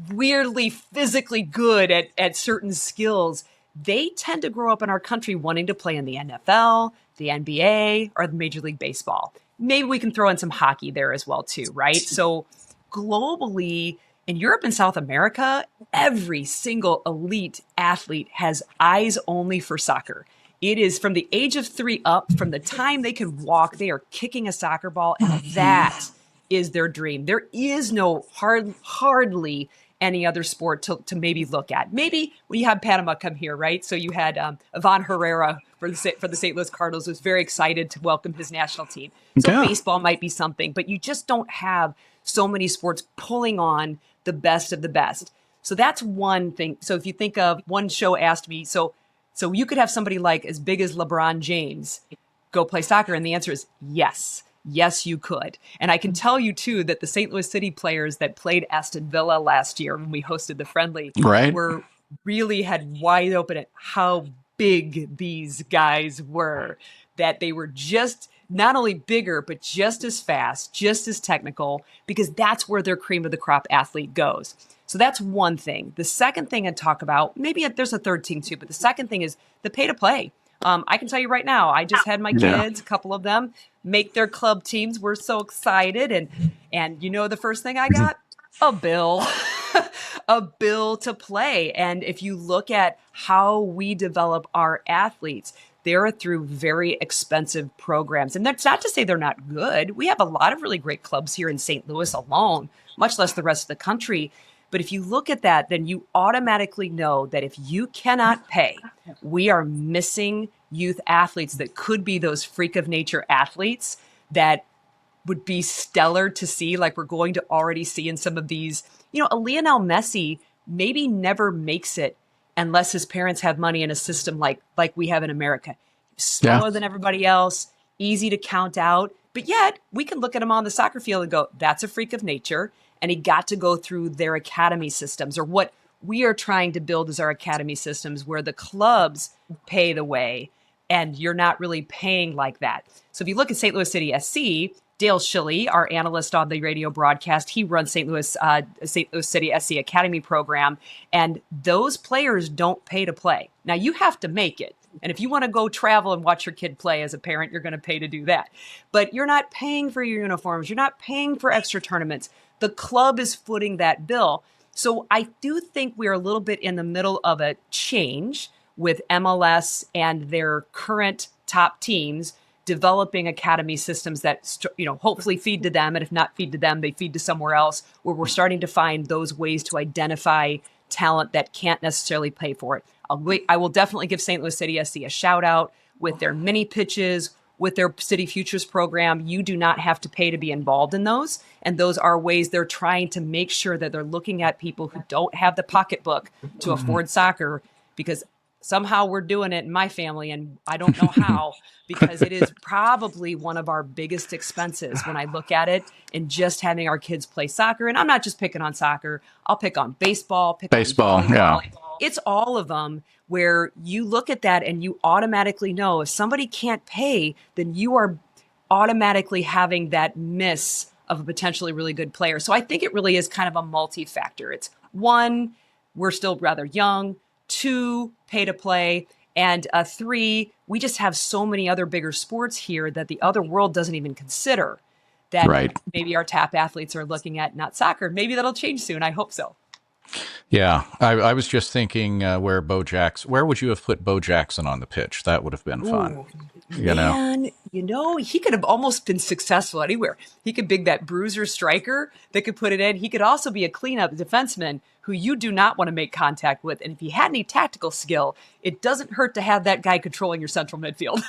weirdly physically good at certain skills, they tend to grow up in our country wanting to play in the NFL, the NBA, or the Major League Baseball. Maybe we can throw in some hockey there as well too, right? So globally, in Europe and South America, every single elite athlete has eyes only for soccer. It is from the age of 3 up, from the time they can walk, they are kicking a soccer ball, and that is their dream. There is no hardly any other sport to maybe look at. Maybe when you had Panama come here, right? So you had Ivan Herrera for the St. Louis Cardinals was very excited to welcome his national team. So baseball might be something, but you just don't have so many sports pulling on the best of the best. So that's one thing. So if you think of, one show asked me, so you could have somebody like as big as LeBron James go play soccer, and the answer is yes. Yes, you could. And I can tell you, too, that the St. Louis City players that played Aston Villa last year when we hosted the friendly were really had wide open at how big these guys were, that they were just not only bigger, but just as fast, just as technical, because that's where their cream of the crop athlete goes. So that's one thing. The second thing I'd talk about, maybe there's a third thing too, but the second thing is the pay to play. I can tell you right now, I just had my kids, a couple of them, make their club teams. We're so excited. And you know, the first thing I got? A bill, a bill to play. And if you look at how we develop our athletes, they're through very expensive programs. And that's not to say they're not good. We have a lot of really great clubs here in St. Louis alone, much less the rest of the country. But if you look at that, then you automatically know that if you cannot pay, we are missing youth athletes that could be those freak of nature athletes that would be stellar to see, like we're going to already see in some of these. You know, a Lionel Messi maybe never makes it unless his parents have money in a system like we have in America. Smaller than everybody else, easy to count out. But yet we can look at him on the soccer field and go, that's a freak of nature. And he got to go through their academy systems, or what we are trying to build is our academy systems where the clubs pay the way and you're not really paying like that. So if you look at St. Louis City SC, Dale Schilly, our analyst on the radio broadcast, he runs St. Louis City SC Academy program, and those players don't pay to play. Now, you have to make it. And if you want to go travel and watch your kid play as a parent, you're going to pay to do that. But you're not paying for your uniforms. You're not paying for extra tournaments. The club is footing that bill. So I do think we're a little bit in the middle of a change with MLS and their current top teams developing academy systems that, hopefully feed to them. And if not feed to them, they feed to somewhere else, where we're starting to find those ways to identify talent that can't necessarily pay for it. I will definitely give St. Louis City SC a shout out with their mini pitches, with their City Futures program. You do not have to pay to be involved in those. And those are ways they're trying to make sure that they're looking at people who don't have the pocketbook to afford soccer, because somehow we're doing it in my family, and I don't know how, because it is probably one of our biggest expenses when I look at it, and just having our kids play soccer. And I'm not just picking on soccer. I'll pick on baseball, on volleyball. It's all of them, where you look at that and you automatically know if somebody can't pay, then you are automatically having that miss of a potentially really good player. So I think it really is kind of a multi-factor. It's one, we're still rather young. 2, pay to play. And 3, we just have so many other bigger sports here that the other world doesn't even consider, that maybe our top athletes are looking at, not soccer. Maybe that'll change soon. I hope so. Yeah, I was just thinking where would you have put Bo Jackson on the pitch? That would have been fun. Ooh, he could have almost been successful anywhere. He could be that bruiser striker that could put it in. He could also be a cleanup defenseman who you do not want to make contact with. And if he had any tactical skill, it doesn't hurt to have that guy controlling your central midfield.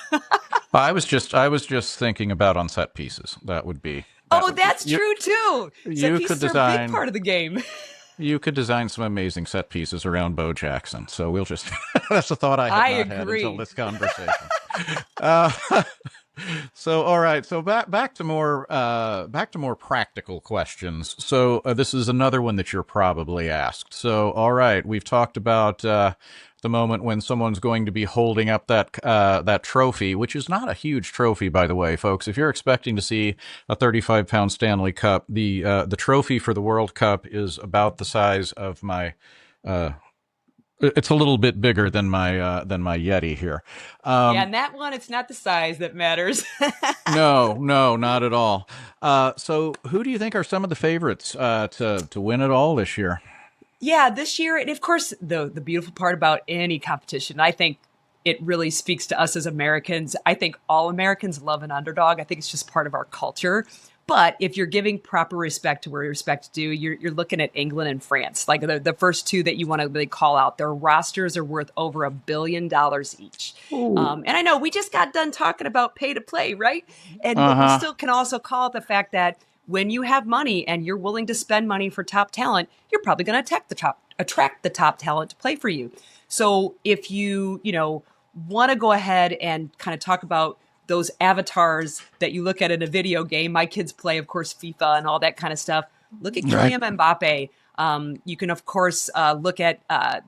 I was just thinking about on set pieces. That would be. That's true too. You could design a big part of the game. You could design some amazing set pieces around Bo Jackson. So we'll just, that's a thought I had until this conversation. So, all right. So back to more practical questions. So this is another one that you're probably asked. So, all right, we've talked about the moment when someone's going to be holding up that trophy, which is not a huge trophy, by the way, folks. If you're expecting to see a 35-pound Stanley Cup, the trophy for the World Cup is about the size of my. It's a little bit bigger than my Yeti here. Yeah, and that one, it's not the size that matters. No, not at all. So, who do you think are some of the favorites to win it all this year? Yeah, this year, and of course, the beautiful part about any competition, I think it really speaks to us as Americans. I think all Americans love an underdog. I think it's just part of our culture. But if you're giving proper respect to where respect is due, you're looking at England and France, like the first two that you want to really call out. Their rosters are worth over $1 billion each. And I know we just got done talking about pay to play, right? And but we still can also call it the fact that when you have money and you're willing to spend money for top talent, you're probably going to attract the top talent to play for you. So if you want to go ahead and kind of talk about those avatars that you look at in a video game. My kids play, of course, FIFA and all that kind of stuff. Look at Kylian Mbappe. You can, of course, look at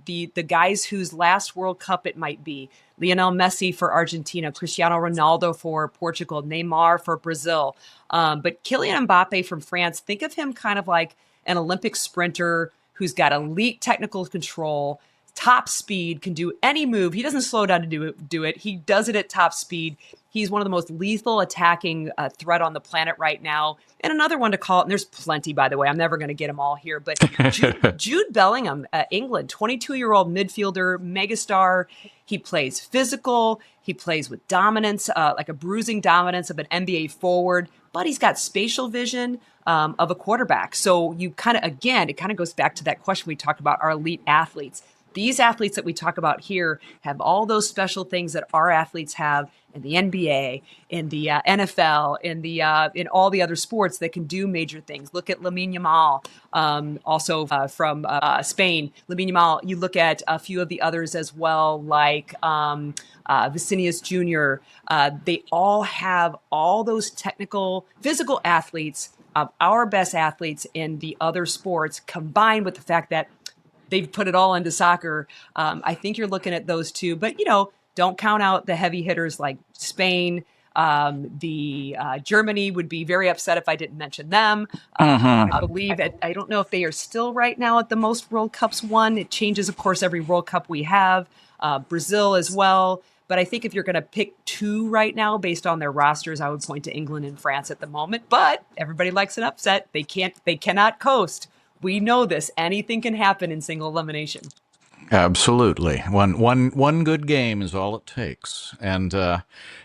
the guys whose last World Cup it might be. Lionel Messi for Argentina, Cristiano Ronaldo for Portugal, Neymar for Brazil. But Kylian Mbappe from France, think of him kind of like an Olympic sprinter who's got elite technical control, top speed, can do any move. He doesn't slow down to do it. He does it at top speed. He's one of the most lethal attacking threat on the planet right now. And another one to call it, and there's plenty, by the way. I'm never going to get them all here. But Jude Bellingham, England, 22-year-old midfielder, megastar. He plays physical. He plays with dominance, like a bruising dominance of an NBA forward. But he's got spatial vision of a quarterback. So you kind of, again, it kind of goes back to that question we talked about, our elite athletes. These athletes that we talk about here have all those special things that our athletes have in the NBA, in the NFL, in all the other sports that can do major things. Look at Lamine Yamal, also from Spain. Lamine Yamal. You look at a few of the others as well, like Vicinius Jr. They all have all those technical, physical athletes of our best athletes in the other sports, combined with the fact that they've put it all into soccer. I think you're looking at those two, but don't count out the heavy hitters like Spain. Germany would be very upset if I didn't mention them. I believe I don't know if they are still right now at the most World Cups won. It changes, of course, every World Cup we have. Brazil as well. But I think if you're going to pick two right now based on their rosters, I would point to England and France at the moment. But everybody likes an upset. They cannot coast. We know this. Anything can happen in single elimination. Absolutely. One good game is all it takes. And,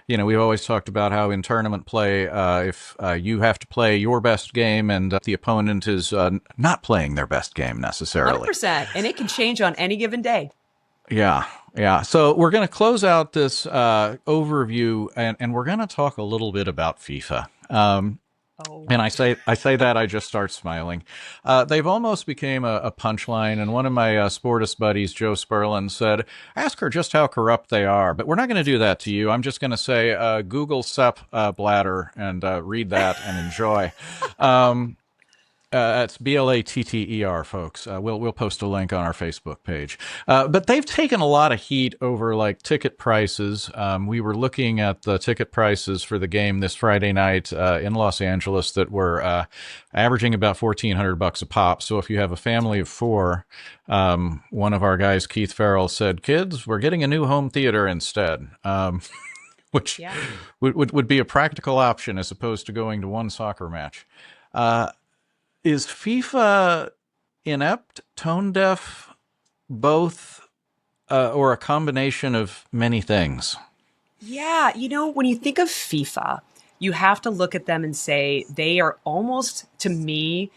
we've always talked about how in tournament play, if you have to play your best game and the opponent is not playing their best game necessarily. 100%. And it can change on any given day. Yeah. So we're going to close out this overview and we're going to talk a little bit about FIFA. And I say that, I just start smiling. They've almost became a punchline, and one of my Sportists buddies, Joe Sperlin, said, ask her just how corrupt they are. But we're not going to do that to you. I'm just going to say, Google Sepp Blatter and read that and enjoy. It's Blatter, folks. We'll post a link on our Facebook page. But they've taken a lot of heat over like ticket prices. We were looking at the ticket prices for the game this Friday night in Los Angeles that were averaging about $1,400 a pop. So if you have a family of four, one of our guys, Keith Farrell, said, "Kids, we're getting a new home theater instead." Which would be a practical option as opposed to going to one soccer match. Is FIFA inept, tone deaf, both, or a combination of many things? Yeah, when you think of FIFA, you have to look at them and say they are almost, to me,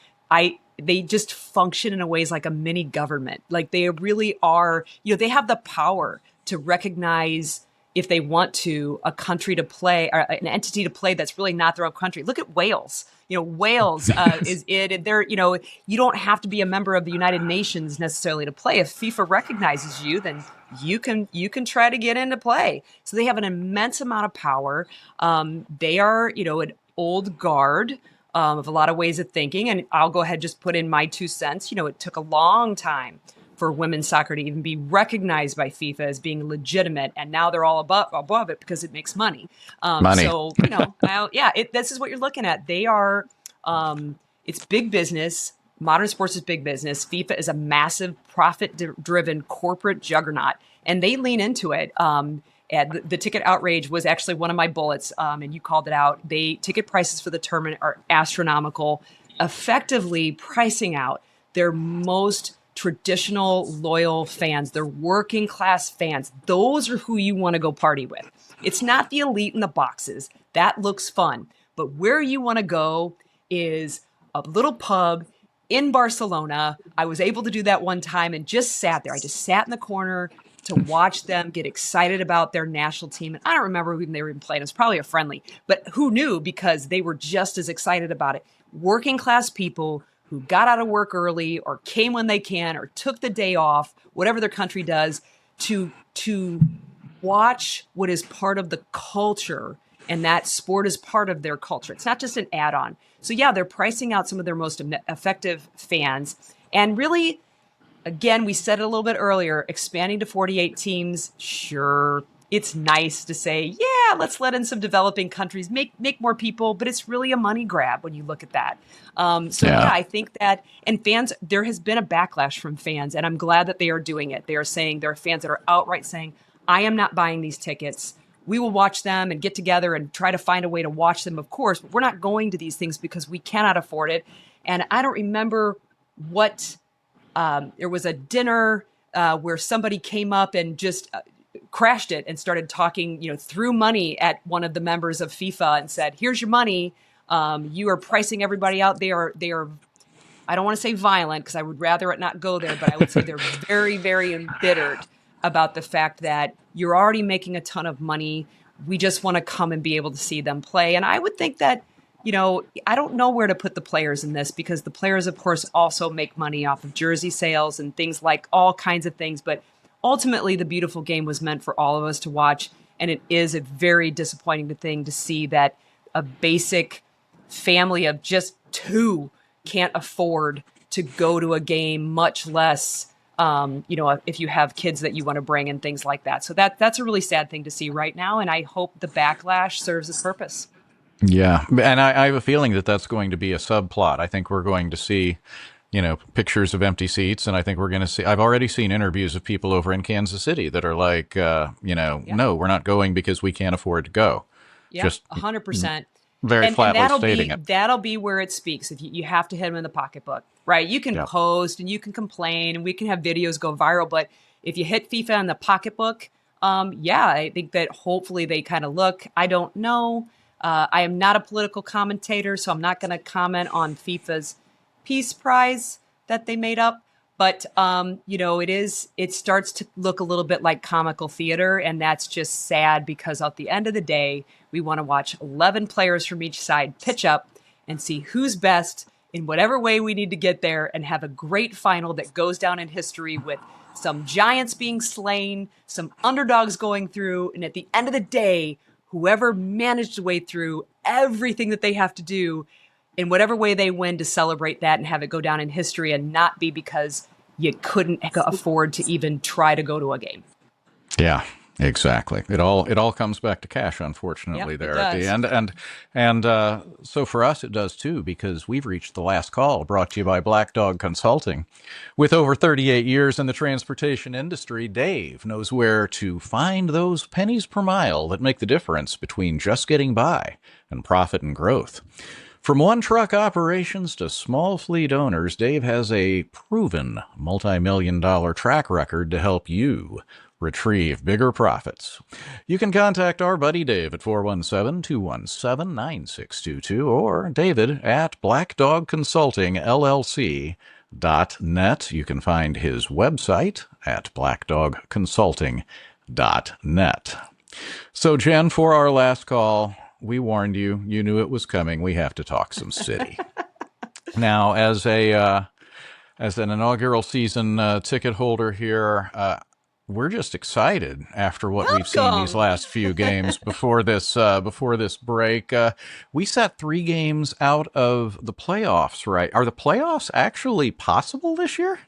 they just function in a ways like a mini government. Like they really are, they have the power to recognize, if they want to, a country to play, or an entity to play that's really not their own country. Look at Wales. Wales is it. And they're, you don't have to be a member of the United Nations necessarily to play. If FIFA recognizes you, then you can try to get into play. So they have an immense amount of power. They are, an old guard of a lot of ways of thinking. And I'll go ahead and just put in my 2 cents. It took a long time for women's soccer to even be recognized by FIFA as being legitimate, and now they're all above it because it makes money. Money. So this is what you're looking at. They are, it's big business. Modern sports is big business. FIFA is a massive profit-driven corporate juggernaut, and they lean into it. And the ticket outrage was actually one of my bullets, and you called it out. Ticket prices for the tournament are astronomical, effectively pricing out their most traditional loyal fans, their working class fans. Those are who you want to go party with. It's not the elite in the boxes. That looks fun. But where you want to go is a little pub in Barcelona. I was able to do that one time and just sat there. I just sat in the corner to watch them get excited about their national team. And I don't remember who they were even playing. It was probably a friendly, but who knew, because they were just as excited about it. Working class people who got out of work early or came when they can or took the day off, whatever their country does, to watch what is part of the culture, and that sport is part of their culture. It's not just an add-on. So yeah, they're pricing out some of their most effective fans. And really, again, we said it a little bit earlier, expanding to 48 teams, sure, it's nice to say, yeah, let's let in some developing countries, make more people, but it's really a money grab when you look at that. I think that, and fans, there has been a backlash from fans, and I'm glad that they are doing it. They are saying, there are fans that are outright saying, I am not buying these tickets. We will watch them and get together and try to find a way to watch them, of course, but we're not going to these things because we cannot afford it. And I don't remember what, there was a dinner where somebody came up and just crashed it and started talking, threw money at one of the members of FIFA and said, here's your money. You are pricing everybody out. They are, I don't want to say violent because I would rather it not go there, but I would say they're very, very embittered about the fact that you're already making a ton of money. We just want to come and be able to see them play. And I would think that, I don't know where to put the players in this, because the players, of course, also make money off of jersey sales and things, like all kinds of things. But ultimately, the beautiful game was meant for all of us to watch. And it is a very disappointing thing to see that a basic family of just two can't afford to go to a game, much less, if you have kids that you want to bring and things like that. So that's a really sad thing to see right now. And I hope the backlash serves its purpose. Yeah. And I have a feeling that that's going to be a subplot. I think we're going to see, pictures of empty seats. And I think we're going to see, I've already seen interviews of people over in Kansas City that are like, no, we're not going because we can't afford to go. Yeah, just 100%. Very flatly stating it. That'll be where it speaks. If you have to hit them in the pocketbook, right? You can post and you can complain and we can have videos go viral. But if you hit FIFA in the pocketbook, I think that hopefully they kind of look. I don't know. I am not a political commentator, so I'm not going to comment on FIFA's Peace Prize that they made up. But, it starts to look a little bit like comical theater. And that's just sad, because at the end of the day, we want to watch 11 players from each side pitch up and see who's best in whatever way we need to get there, and have a great final that goes down in history with some giants being slain, some underdogs going through. And at the end of the day, whoever managed to wade through everything that they have to do, in whatever way they win, to celebrate that and have it go down in history, and not be because you couldn't afford to even try to go to a game. Yeah, exactly. It all comes back to cash, unfortunately, there at the end. And so for us, it does too, because we've reached the last call, brought to you by Black Dog Consulting. With over 38 years in the transportation industry, Dave knows where to find those pennies per mile that make the difference between just getting by and profit and growth. From one-truck operations to small fleet owners, Dave has a proven multi-million-dollar track record to help you retrieve bigger profits. You can contact our buddy Dave at 417-217-9622 or David at blackdogconsultingllc.net. You can find his website at blackdogconsulting.net. So, Jen, for our last call, we warned you. You knew it was coming. We have to talk some city. Now, as an inaugural season ticket holder here, we're just excited after what we've seen these last few games before this break. We sat 3 games out of the playoffs, right? Are the playoffs actually possible this year?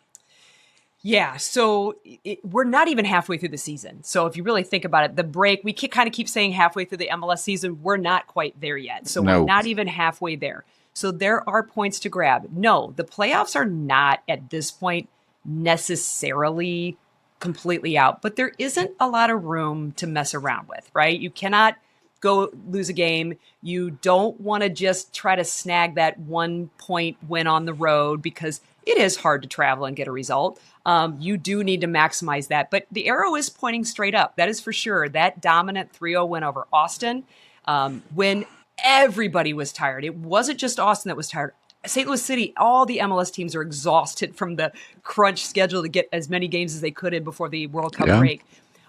Yeah, so we're not even halfway through the season. So if you really think about it, the break, we kind of keep saying halfway through the MLS season. We're not quite there yet. So No. we're not even halfway there. So there are points to grab. No, the playoffs are not at this point necessarily completely out, but there isn't a lot of room to mess around with, right? You cannot go lose a game. You don't want to just try to snag that 1 point win on the road because it is hard to travel and get a result. You do need to maximize that. But the arrow is pointing straight up. That is for sure. That dominant 3-0 win over Austin, when everybody was tired. It wasn't just Austin that was tired. St. Louis City, all the MLS teams are exhausted from the crunch schedule to get as many games as they could in before the World Cup break.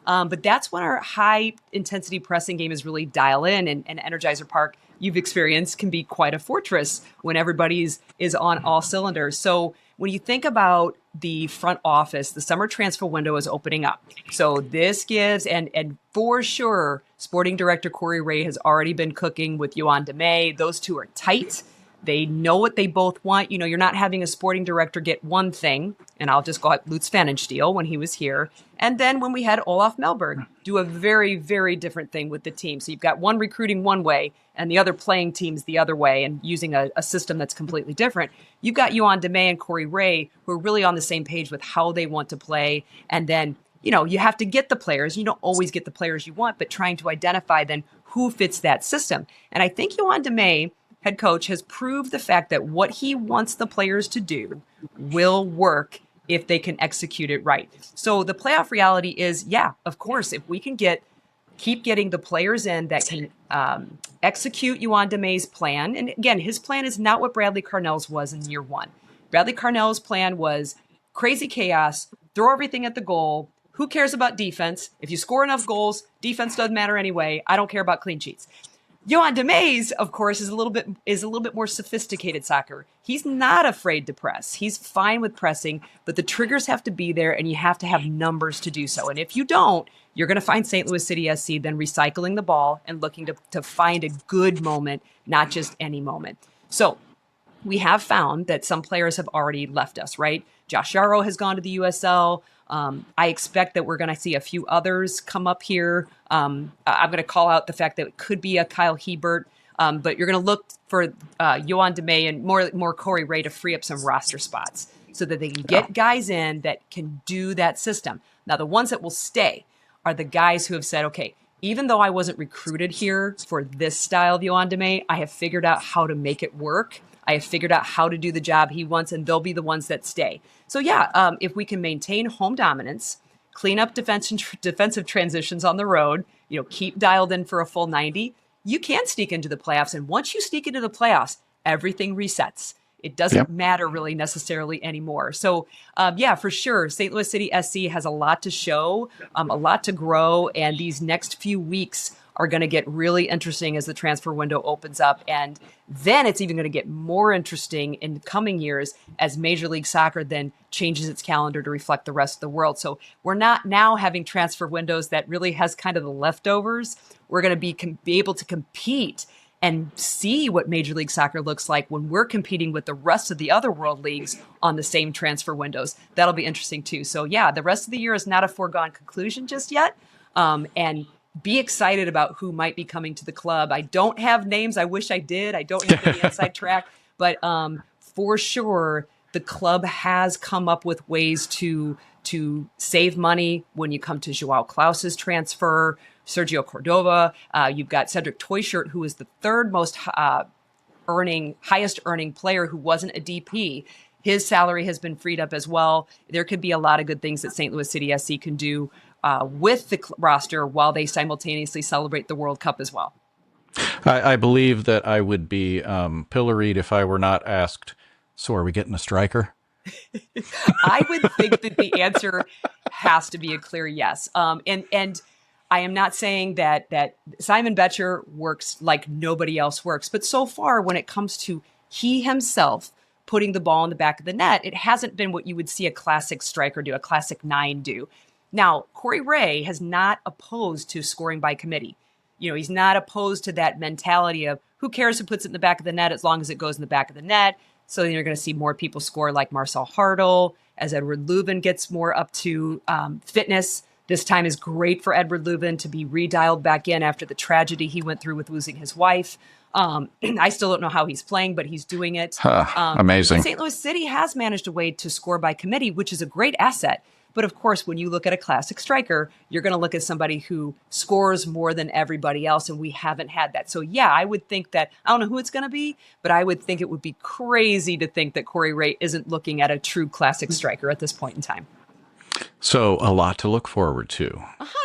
But that's when our high-intensity pressing game is really dial in, and Energizer Park, you've experienced, can be quite a fortress when everybody is on all cylinders. So when you think about the front office, the summer transfer window is opening up. So this gives, and for sure, sporting director Corey Ray has already been cooking with Yoann Demay. Those two are tight. They know what they both want. You know, you're not having a sporting director get one thing, and I'll just go at Lutz Pfannenstiel when he was here. And then when we had Olaf Melberg do a very, very different thing with the team. So you've got one recruiting one way and the other playing teams the other way and using a system that's completely different. You've got Yoann Demay and Corey Ray who are really on the same page with how they want to play. And then, you know, you have to get the players. You don't always get the players you want, but trying to identify then who fits that system. And I think Yoann Demay, head coach, has proved the fact that what he wants the players to do will work if they can execute it right. So the playoff reality is, yeah, of course, if we can keep getting the players in that can execute Yoann Demay's plan. And again, his plan is not what Bradley Carnell's was in year one. Bradley Carnell's plan was crazy chaos, throw everything at the goal. Who cares about defense? If you score enough goals, defense doesn't matter anyway. I don't care about clean sheets. Yoann Demay's, of course, is a little bit more sophisticated soccer. He's not afraid to press. He's fine with pressing, but the triggers have to be there, and you have to have numbers to do so. And if you don't, you're going to find St. Louis City SC then recycling the ball and looking to find a good moment, not just any moment. So we have found that some players have already left us, right? Josh Yarrow has gone to the USL. I expect that we're going to see a few others come up here. I'm going to call out the fact that it could be a Kyle Hebert, but you're going to look for Yoann Demay and more Corey Ray to free up some roster spots so that they can get guys in that can do that system. Now, the ones that will stay are the guys who have said, okay, even though I wasn't recruited here for this style of Yoann Demay, I have figured out how to make it work. I have figured out how to do the job he wants, and they'll be the ones that stay. So yeah, if we can maintain home dominance, clean up defensive transitions on the road, you know, keep dialed in for a full 90, you can sneak into the playoffs. And once you sneak into the playoffs, everything resets. It doesn't matter really necessarily anymore. So yeah, for sure, St. Louis City SC has a lot to show, a lot to grow, and these next few weeks are going to get really interesting as the transfer window opens up. And then it's even going to get more interesting in coming years as Major League Soccer then changes its calendar to reflect the rest of the world. So we're not now having transfer windows that really has kind of the leftovers. We're going to be able to compete and see what Major League Soccer looks like when we're competing with the rest of the other world leagues on the same transfer windows. That'll be interesting too. So yeah, the rest of the year is not a foregone conclusion just yet. And be excited about who might be coming to the club. I don't have names. I wish I did. I don't have any inside track, but for sure, the club has come up with ways to save money when you come to Joao Klaus's transfer, Sergio Cordova. You've got Cedric Toyshirt, who is the third most highest earning player who wasn't a DP. His salary has been freed up as well. There could be a lot of good things that St. Louis City SC can do with the roster while they simultaneously celebrate the World Cup as well. I believe that I would be pilloried if I were not asked, so are we getting a striker? I would think that the answer has to be a clear yes. And I am not saying that Simon Betcher works like nobody else works, but so far when it comes to he himself putting the ball in the back of the net, it hasn't been what you would see a classic striker do, a classic 9 do. Now, Corey Ray has not opposed to scoring by committee. You know, he's not opposed to that mentality of who cares who puts it in the back of the net as long as it goes in the back of the net. So then you're going to see more people score like Marcel Hartle as Edward Leuven gets more up to fitness. This time is great for Edward Leuven to be redialed back in after the tragedy he went through with losing his wife. I still don't know how he's playing, but he's doing it. Amazing. St. Louis City has managed a way to score by committee, which is a great asset. But of course, when you look at a classic striker, you're going to look at somebody who scores more than everybody else, and we haven't had that. So yeah, I would think that, I don't know who it's going to be, but I would think it would be crazy to think that Corey Ray isn't looking at a true classic striker at this point in time. So a lot to look forward to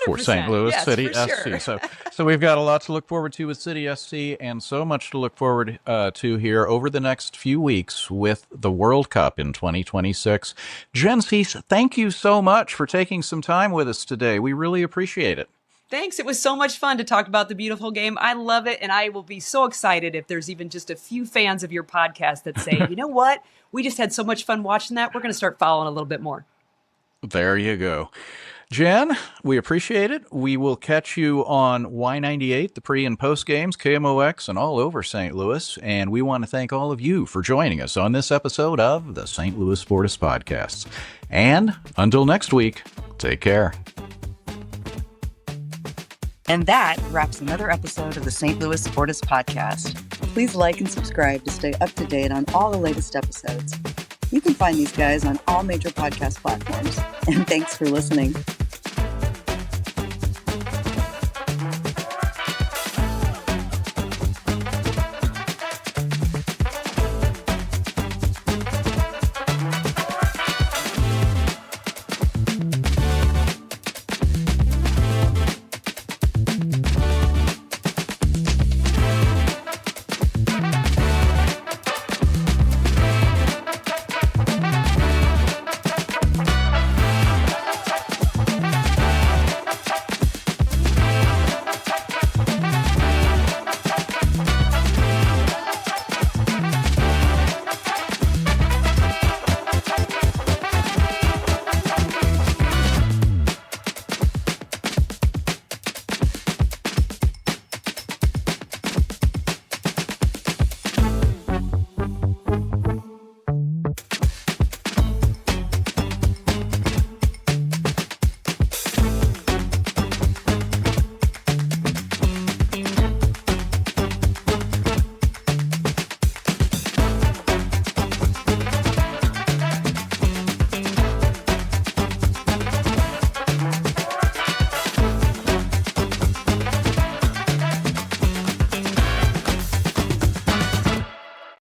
for St. Louis City SC. Sure. So we've got a lot to look forward to with City SC, and so much to look forward to here over the next few weeks with the World Cup in 2026. Jen Siess, thank you so much for taking some time with us today. We really appreciate it. Thanks. It was so much fun to talk about the beautiful game. I love it. And I will be so excited if there's even just a few fans of your podcast that say, you know what? We just had so much fun watching that. We're going to start following a little bit more. There you go. Jen, we appreciate it. We will catch you on Y98, the pre and post games, KMOX, and all over St. Louis. And we want to thank all of you for joining us on this episode of the St. Louis Sportists Podcast. And until next week, take care. And that wraps another episode of the St. Louis Sportists Podcast. Please like and subscribe to stay up to date on all the latest episodes. You can find these guys on all major podcast platforms. And thanks for listening.